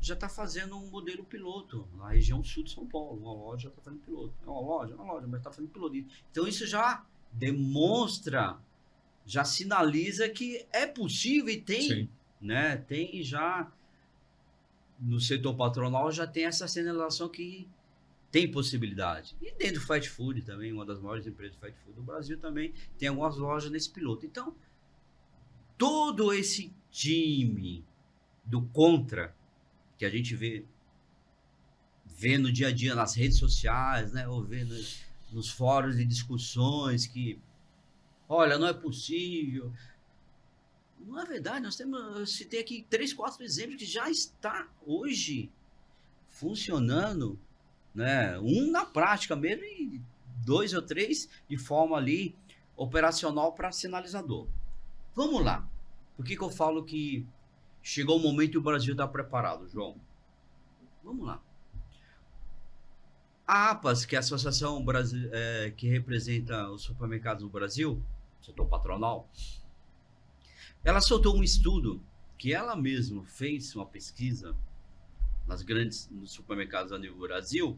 já está fazendo um modelo piloto na região sul de São Paulo. Uma loja está fazendo piloto. É uma loja, mas está fazendo piloto. Então isso já demonstra já sinaliza que é possível e tem, Sim. né? Tem já no setor patronal já tem essa sinalização que tem possibilidade. E dentro do fast food também, uma das maiores empresas de fast food do Brasil também tem algumas lojas nesse piloto. Então, todo esse time do contra que a gente vê no dia a dia nas redes sociais, né, ou vê nos fóruns de discussões que, olha, não é possível. Não é verdade, eu citei aqui 3, 4 exemplos que já está hoje funcionando, né? Um na prática mesmo e 2 ou 3 de forma ali operacional para sinalizador. Vamos lá. Por que eu falo que chegou o momento e o Brasil está preparado, João? Vamos lá. A APAS, que é a Associação que representa os supermercados no Brasil, setor patronal, ela soltou um estudo que ela mesma fez uma pesquisa nos supermercados a nível Brasil.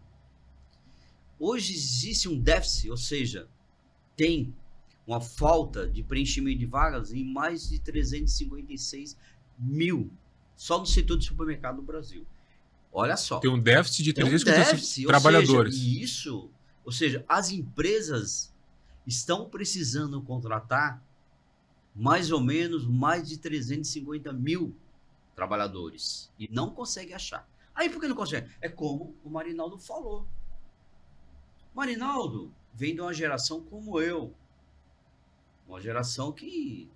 Hoje existe um déficit, ou seja, tem uma falta de preenchimento de vagas em mais de 356 mil, só no setor de supermercado no Brasil. Olha só. Tem um déficit de 356 trabalhadores. trabalhadores. Ou seja, as empresas estão precisando contratar mais ou menos mais de 350 mil trabalhadores e não consegue achar. Aí por que não consegue? É como o Marinaldo falou. Marinaldo vem de uma geração como eu. Uma geração que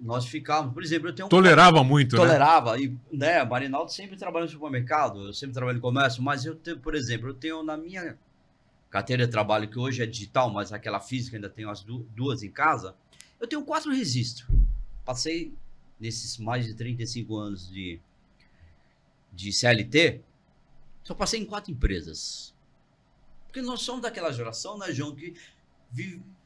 nós ficávamos, por exemplo, eu tenho Tolerava muito, tolerava, e, né? Marinaldo sempre trabalhou no supermercado, eu sempre trabalho no comércio, mas eu tenho, por exemplo, eu tenho na minha carteira de trabalho, que hoje é digital, mas aquela física ainda tenho as duas em casa, eu tenho 4 registros. Passei nesses mais de 35 anos de CLT, só passei em 4 empresas. Porque nós somos daquela geração, né, João, que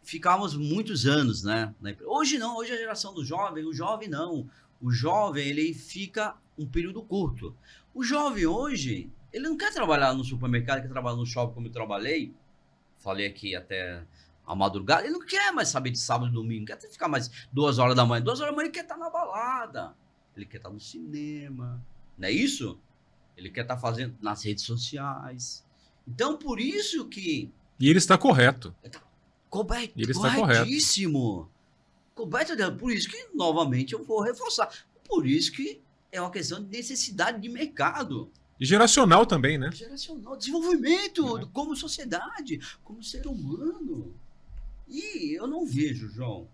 ficávamos muitos anos, né? Hoje não, hoje é a geração do jovem, o jovem não. O jovem, ele fica um período curto. O jovem hoje, ele não quer trabalhar no supermercado, quer trabalhar no shopping como eu trabalhei. Falei aqui até a madrugada. Ele não quer mais saber de sábado e domingo, quer ficar mais 2 horas da manhã. 2 horas da manhã ele quer estar na balada, ele quer estar no cinema, não é isso? Ele quer estar fazendo nas redes sociais. Então, por isso que... E ele está correto. Corretíssimo. Coberto, por isso que, novamente, eu vou reforçar. Por isso que é uma questão de necessidade de mercado. E geracional também, né? Geracional, desenvolvimento como sociedade, como ser humano. E eu não vejo, João,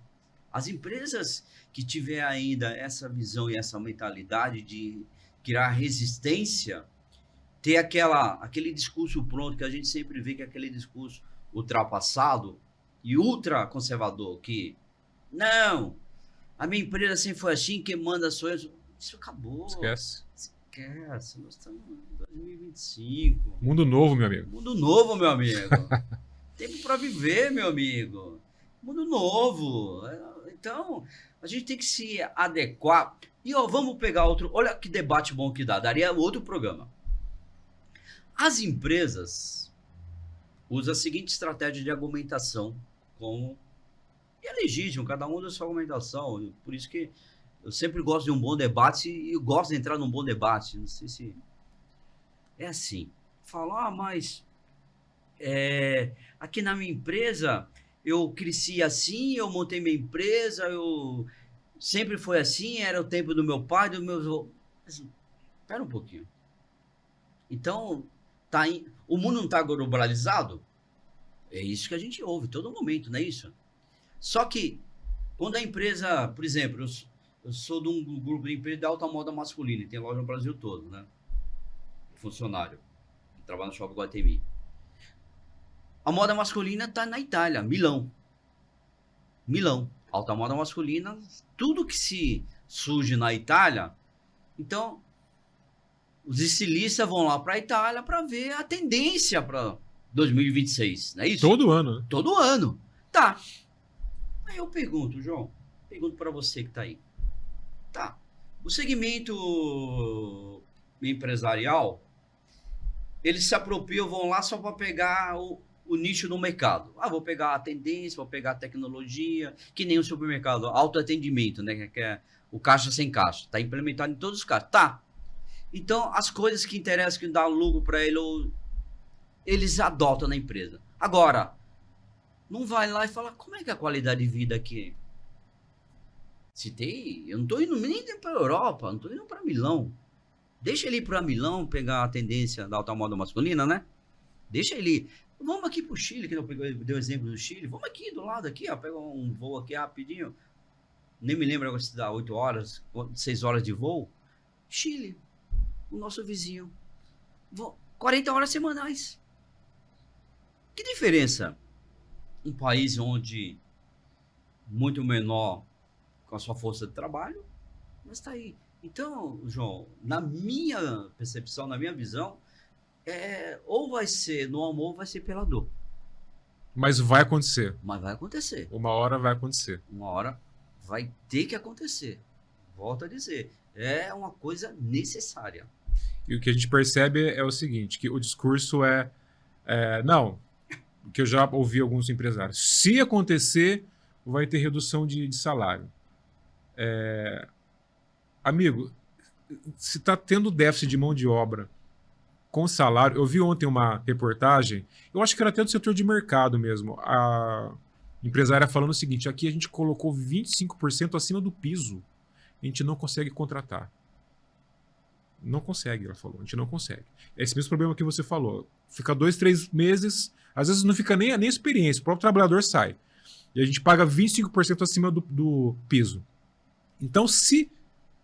as empresas que tiver ainda essa visão e essa mentalidade de criar resistência, ter aquele discurso pronto, que a gente sempre vê que é aquele discurso ultrapassado e ultra conservador, que não, a minha empresa sempre foi assim, quem manda sou eu. Isso acabou. Esquece. Nós estamos em 2025. Mundo novo, meu amigo. Mundo novo, meu amigo. Tempo para viver, meu amigo. Mundo novo. Então, a gente tem que se adequar. E vamos pegar outro. Olha que debate bom que dá. Daria outro programa. As empresas usam a seguinte estratégia de argumentação, e é legítimo, cada um usa a sua argumentação. Por isso que eu sempre gosto de um bom debate e eu gosto de entrar num bom debate. Não sei se é assim. Falar, mas aqui na minha empresa eu cresci assim, eu montei minha empresa, eu sempre foi assim, era o tempo do meu pai, do meu... Espera um pouquinho. Então, o mundo não está globalizado? É isso que a gente ouve todo momento, não é isso? Só que, quando a empresa, por exemplo, eu sou de um grupo de empresa de alta moda masculina, tem loja no Brasil todo, né? Funcionário, que trabalha no Shopping Guatemi. A moda masculina está na Itália, Milão. Alta moda masculina, tudo que se surge na Itália. Então, os estilistas vão lá para a Itália para ver a tendência para 2026, não é isso? Todo ano, né? Todo ano. Tá. Aí eu pergunto, João, para você que está aí. Tá. O segmento empresarial, eles se apropriam, vão lá só para pegar o nicho no mercado. Vou pegar a tendência, vou pegar a tecnologia, que nem o supermercado, autoatendimento, né? Que é o caixa sem caixa. Está implementado em todos os caixas. Tá. Então, as coisas que interessam, que dão lucro para ele, eles adotam na empresa. Agora, não vai lá e fala, como é que é a qualidade de vida aqui? Eu não estou indo nem para a Europa, não estou indo para Milão. Deixa ele ir para Milão, pegar a tendência da automóvel masculina, né? Deixa ele ir. Vamos aqui para o Chile, que eu dei o exemplo do Chile. Vamos aqui, do lado aqui, ó, pega um voo aqui rapidinho. Nem me lembro agora se dá 8 horas, 6 horas de voo. Chile, o nosso vizinho. 40 horas semanais. Que diferença? Um país onde muito menor com a sua força de trabalho, mas está aí. Então, João, na minha percepção, na minha visão, ou vai ser no amor, ou vai ser pela dor. Mas vai acontecer. Mas vai acontecer. Uma hora vai acontecer. Uma hora vai ter que acontecer. Volto a dizer, é uma coisa necessária. E o que a gente percebe é o seguinte, que o discurso não, que eu já ouvi alguns empresários, se acontecer, vai ter redução de salário. Amigo, se está tendo déficit de mão de obra com salário, eu vi ontem uma reportagem, eu acho que era até do setor de mercado mesmo, a empresária falando o seguinte, aqui a gente colocou 25% acima do piso, a gente não consegue contratar. Não consegue, ela falou. A gente não consegue. É esse mesmo problema que você falou. Fica 2, 3 meses, às vezes não fica nem experiência, o próprio trabalhador sai. E a gente paga 25% acima do piso. Então, se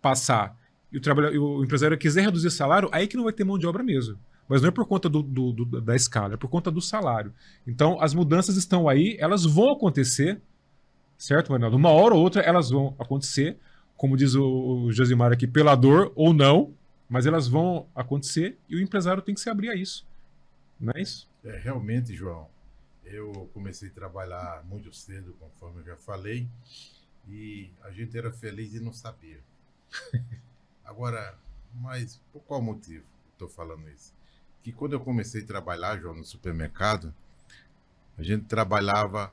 passar e o empresário quiser reduzir salário, aí que não vai ter mão de obra mesmo. Mas não é por conta da escala, é por conta do salário. Então, as mudanças estão aí, elas vão acontecer, certo, Manuel? Uma hora ou outra elas vão acontecer, como diz o Josimar aqui, pela dor ou não, mas elas vão acontecer e o empresário tem que se abrir a isso. Não é isso? Realmente, João, eu comecei a trabalhar muito cedo, conforme eu já falei, e a gente era feliz e não sabia. Agora, mas por qual motivo estou falando isso? Que quando eu comecei a trabalhar, João, no supermercado, a gente trabalhava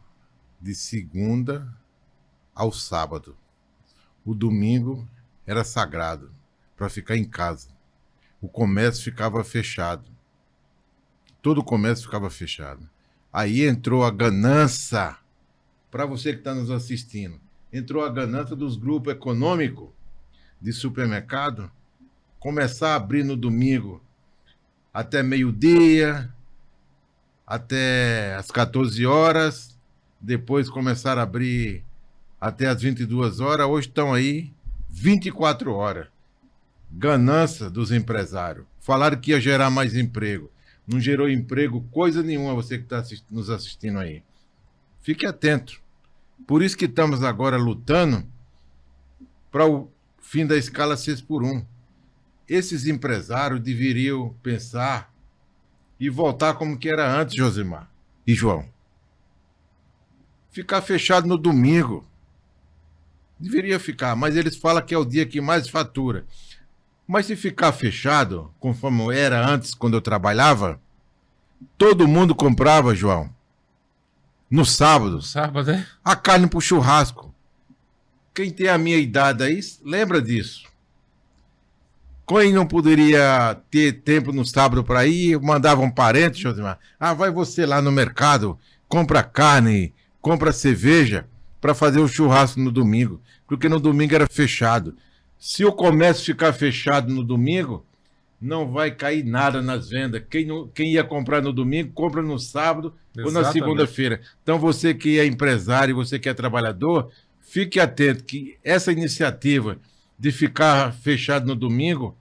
de segunda ao sábado. O domingo era sagrado para ficar em casa. O comércio ficava fechado. Todo o comércio ficava fechado. Aí entrou a ganância, para você que está nos assistindo, entrou a ganância dos grupos econômicos de supermercado, começar a abrir no domingo até meio-dia, até as 14 horas, depois começaram a abrir até as 22 horas, hoje estão aí 24 horas. Ganância dos empresários. Falaram que ia gerar mais emprego. Não gerou emprego coisa nenhuma, você que está nos assistindo aí. Fique atento. Por isso que estamos agora lutando para o fim da escala 6x1. Esses empresários deveriam pensar e voltar como que era antes, Josimar e João. Ficar fechado no domingo. Deveria ficar, mas eles falam que é o dia que mais fatura. Mas se ficar fechado, conforme era antes, quando eu trabalhava, todo mundo comprava, João, no sábado, é? a carne pro churrasco. Quem tem a minha idade aí, lembra disso. Quem não poderia ter tempo no sábado para ir, mandava um parente, Josimar. Vai você lá no mercado, compra carne, compra cerveja para fazer o churrasco no domingo, porque no domingo era fechado. Se o comércio ficar fechado no domingo, não vai cair nada nas vendas. Quem ia comprar no domingo, compra no sábado ou na segunda-feira. Então, você que é empresário, você que é trabalhador, fique atento que essa iniciativa de ficar fechado no domingo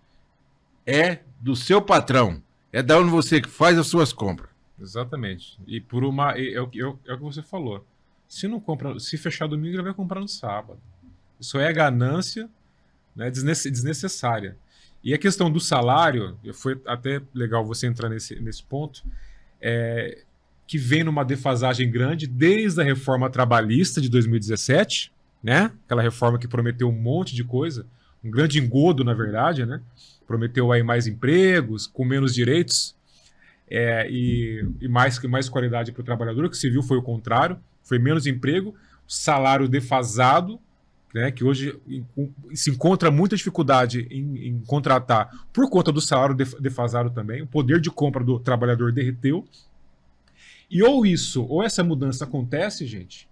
é do seu patrão. É da onde você faz as suas compras. Exatamente. E é o que você falou. Se fechar domingo, ele vai comprar no sábado. Isso é ganância, né, desnecessária. E a questão do salário, foi até legal você entrar nesse ponto, que vem numa defasagem grande desde a reforma trabalhista de 2017, né? Aquela reforma que prometeu um monte de coisa, um grande engodo, na verdade, né? Prometeu aí mais empregos, com menos direitos. e mais qualidade para o trabalhador. O que se viu foi o contrário, foi menos emprego, salário defasado, né, que hoje se encontra muita dificuldade em contratar por conta do salário defasado também. O poder de compra do trabalhador derreteu. E ou essa mudança acontece, gente,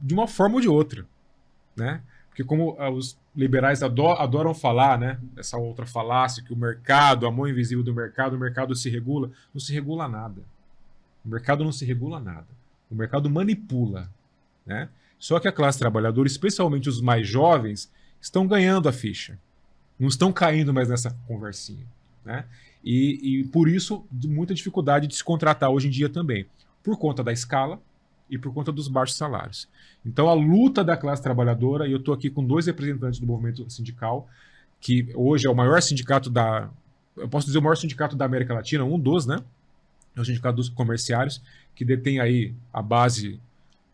de uma forma ou de outra, né? Porque como os liberais adoram falar, né? Essa outra falácia, que o mercado, a mão invisível do mercado, o mercado se regula. Não se regula nada. O mercado não se regula nada. O mercado manipula, né? Só que a classe trabalhadora, especialmente os mais jovens, estão ganhando a ficha. Não estão caindo mais nessa conversinha, né? E por isso, muita dificuldade de se contratar hoje em dia também. Por conta da escala e por conta dos baixos salários. Então, a luta da classe trabalhadora, e eu estou aqui com 2 representantes do movimento sindical, que hoje é o maior sindicato eu posso dizer o maior sindicato da América Latina, um dos, né? É o Sindicato dos Comerciários, que detém aí a base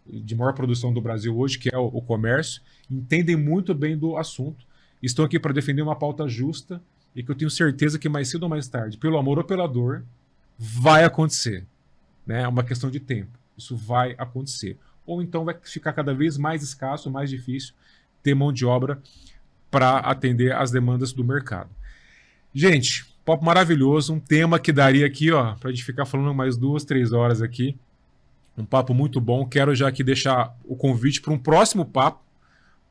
de maior produção do Brasil hoje, que é o comércio, entendem muito bem do assunto, estão aqui para defender uma pauta justa e que eu tenho certeza que mais cedo ou mais tarde, pelo amor ou pela dor, vai acontecer. Né? É uma questão de tempo. Isso vai acontecer. Ou então vai ficar cada vez mais escasso, mais difícil ter mão de obra para atender às demandas do mercado. Gente, papo maravilhoso, um tema que daria aqui, ó, para a gente ficar falando mais 2, 3 horas aqui. Um papo muito bom. Quero já aqui deixar o convite para um próximo papo,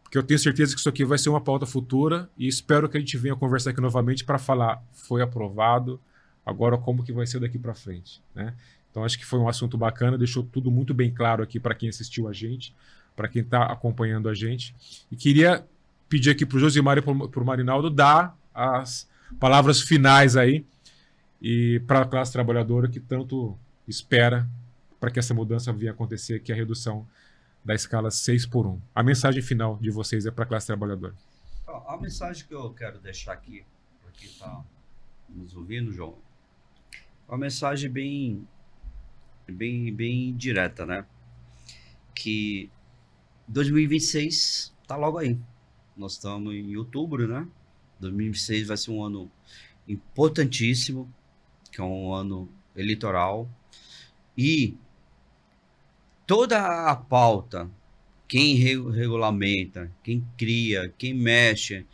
porque eu tenho certeza que isso aqui vai ser uma pauta futura e espero que a gente venha conversar aqui novamente para falar, foi aprovado, agora como que vai ser daqui para frente, né? Então acho que foi um assunto bacana, deixou tudo muito bem claro aqui para quem assistiu a gente, para quem está acompanhando a gente. E queria pedir aqui para o Josimar e para o Marinaldo dar as palavras finais aí e para a classe trabalhadora que tanto espera para que essa mudança venha acontecer, que é a redução da escala 6x1. A mensagem final de vocês é para a classe trabalhadora. A mensagem que eu quero deixar aqui, para quem está nos ouvindo, João, é uma mensagem bem direta, né? Que 2026 está logo aí. Nós estamos em outubro, né? 2026 vai ser um ano importantíssimo, que é um ano eleitoral. E toda a pauta, quem regulamenta, quem cria, quem mexe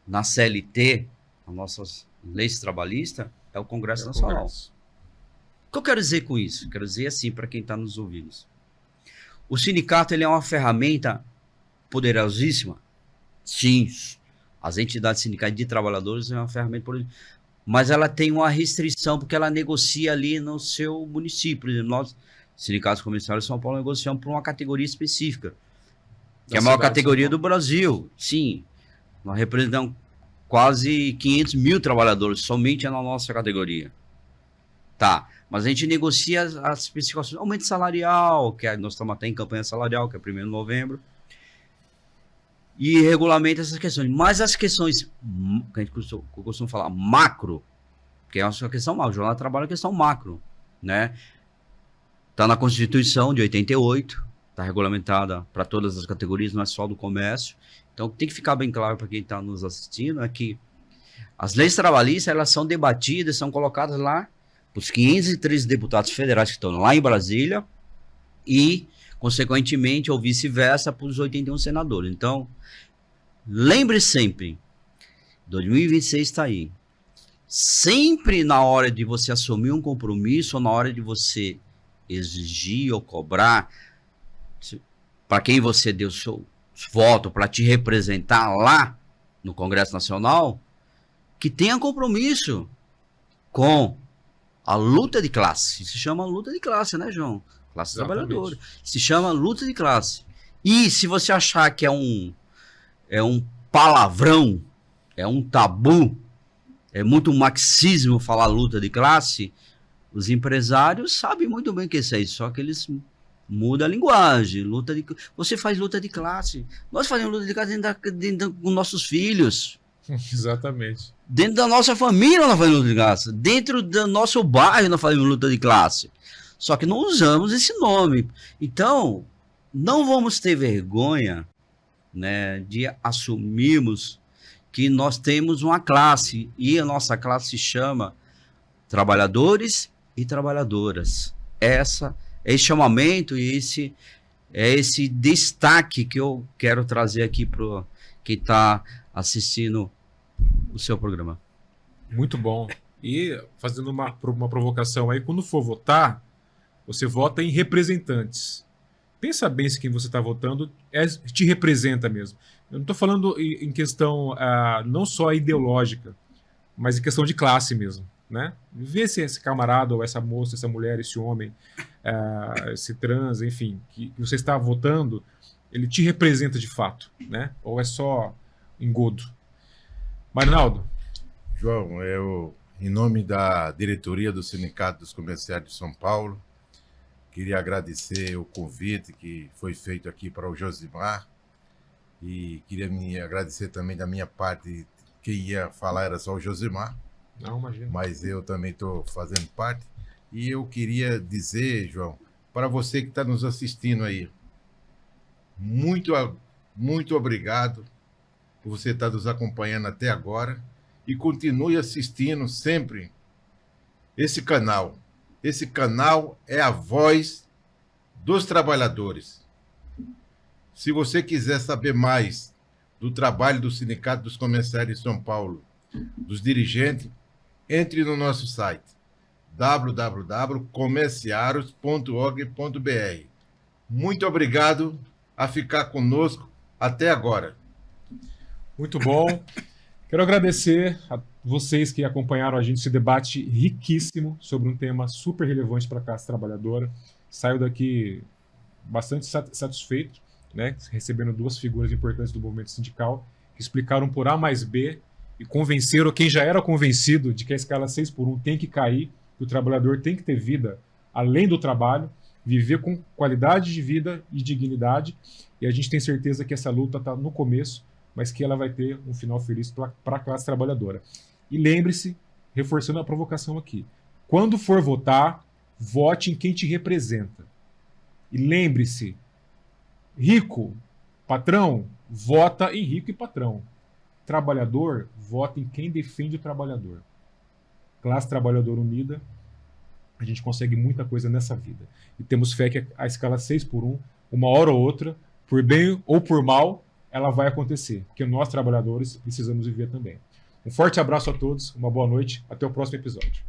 na CLT, as nossas leis trabalhistas, é o Congresso Nacional. O que eu quero dizer com isso? Quero dizer assim para quem está nos ouvindo. O sindicato ele é uma ferramenta poderosíssima. Sim, as entidades sindicais de trabalhadores é uma ferramenta poderosíssima. Mas ela tem uma restrição, porque ela negocia ali no seu município. Por exemplo, nós, sindicatos comerciais de São Paulo, negociamos por uma categoria específica, que é a maior categoria do Brasil. Sim, nós representamos quase 500 mil trabalhadores, somente na nossa categoria. Tá, mas a gente negocia as especificações, aumento salarial, que nós estamos até em campanha salarial, que é 1º de novembro, e regulamenta essas questões. Mas as questões, que a gente costuma falar, macro, que é uma questão macro, o jornal trabalha a questão macro, né? Está na Constituição de 88, está regulamentada para todas as categorias, não é só do comércio. Então tem que ficar bem claro para quem está nos assistindo, é que as leis trabalhistas, elas são debatidas, são colocadas lá os 513 deputados federais que estão lá em Brasília e, consequentemente, ou vice-versa, para os 81 senadores. Então, lembre sempre, 2026 está aí. Sempre na hora de você assumir um compromisso, ou na hora de você exigir ou cobrar, para quem você deu seu voto para te representar lá no Congresso Nacional, que tenha compromisso com a luta de classe. Se chama luta de classe, né, João? Classe trabalhadora. Se chama luta de classe. E se você achar que é um palavrão, é um tabu, é muito marxismo falar luta de classe, os empresários sabem muito bem o que é isso, só que eles mudam a linguagem. Você faz luta de classe. Nós fazemos luta de classe dentro dos nossos filhos. Exatamente. Dentro da nossa família nós fazemos luta de classe. Dentro do nosso bairro nós fazemos luta de classe. Só que não usamos esse nome. Então, não vamos ter vergonha, né, de assumirmos que nós temos uma classe. E a nossa classe se chama trabalhadores e trabalhadoras. Esse chamamento e esse destaque que eu quero trazer aqui para quem está assistindo o seu programa. Muito bom. E fazendo uma provocação aí, quando for votar, você vota em representantes. Pensa bem se quem você está votando te representa mesmo. Eu não estou falando em questão não só ideológica, mas em questão de classe mesmo. Né? Vê se esse camarada, ou essa moça, essa mulher, esse homem, esse trans, enfim, que você está votando, ele te representa de fato, né? Ou é só engodo. Marinaldo. João, eu, em nome da diretoria do Sindicato dos Comerciários de São Paulo, queria agradecer o convite que foi feito aqui para o Josimar e queria me agradecer também da minha parte. Quem ia falar era só o Josimar. Não, imagina. Mas eu também estou fazendo parte. E eu queria dizer, João, para você que está nos assistindo aí, muito obrigado por você estar nos acompanhando até agora e continue assistindo sempre esse canal. Esse canal é a voz dos trabalhadores. Se você quiser saber mais do trabalho do Sindicato dos Comerciários de São Paulo, dos dirigentes, entre no nosso site www.comerciaros.org.br. Muito obrigado a ficar conosco até agora. Muito bom. Quero agradecer a vocês que acompanharam a gente esse debate riquíssimo sobre um tema super relevante para a classe trabalhadora. Saio daqui bastante satisfeito, né, recebendo duas figuras importantes do movimento sindical que explicaram por A mais B e convenceram quem já era convencido de que a escala 6x1 tem que cair, que o trabalhador tem que ter vida além do trabalho, viver com qualidade de vida e dignidade, e a gente tem certeza que essa luta está no começo, mas que ela vai ter um final feliz para a classe trabalhadora. E lembre-se, reforçando a provocação aqui, quando for votar, vote em quem te representa. E lembre-se, rico, patrão, vota em rico e patrão. Trabalhador, vota em quem defende o trabalhador. Classe trabalhadora unida, a gente consegue muita coisa nessa vida. E temos fé que a escala 6x1, uma hora ou outra, por bem ou por mal, ela vai acontecer. Porque nós, trabalhadores, precisamos viver também. Um forte abraço a todos, uma boa noite, até o próximo episódio.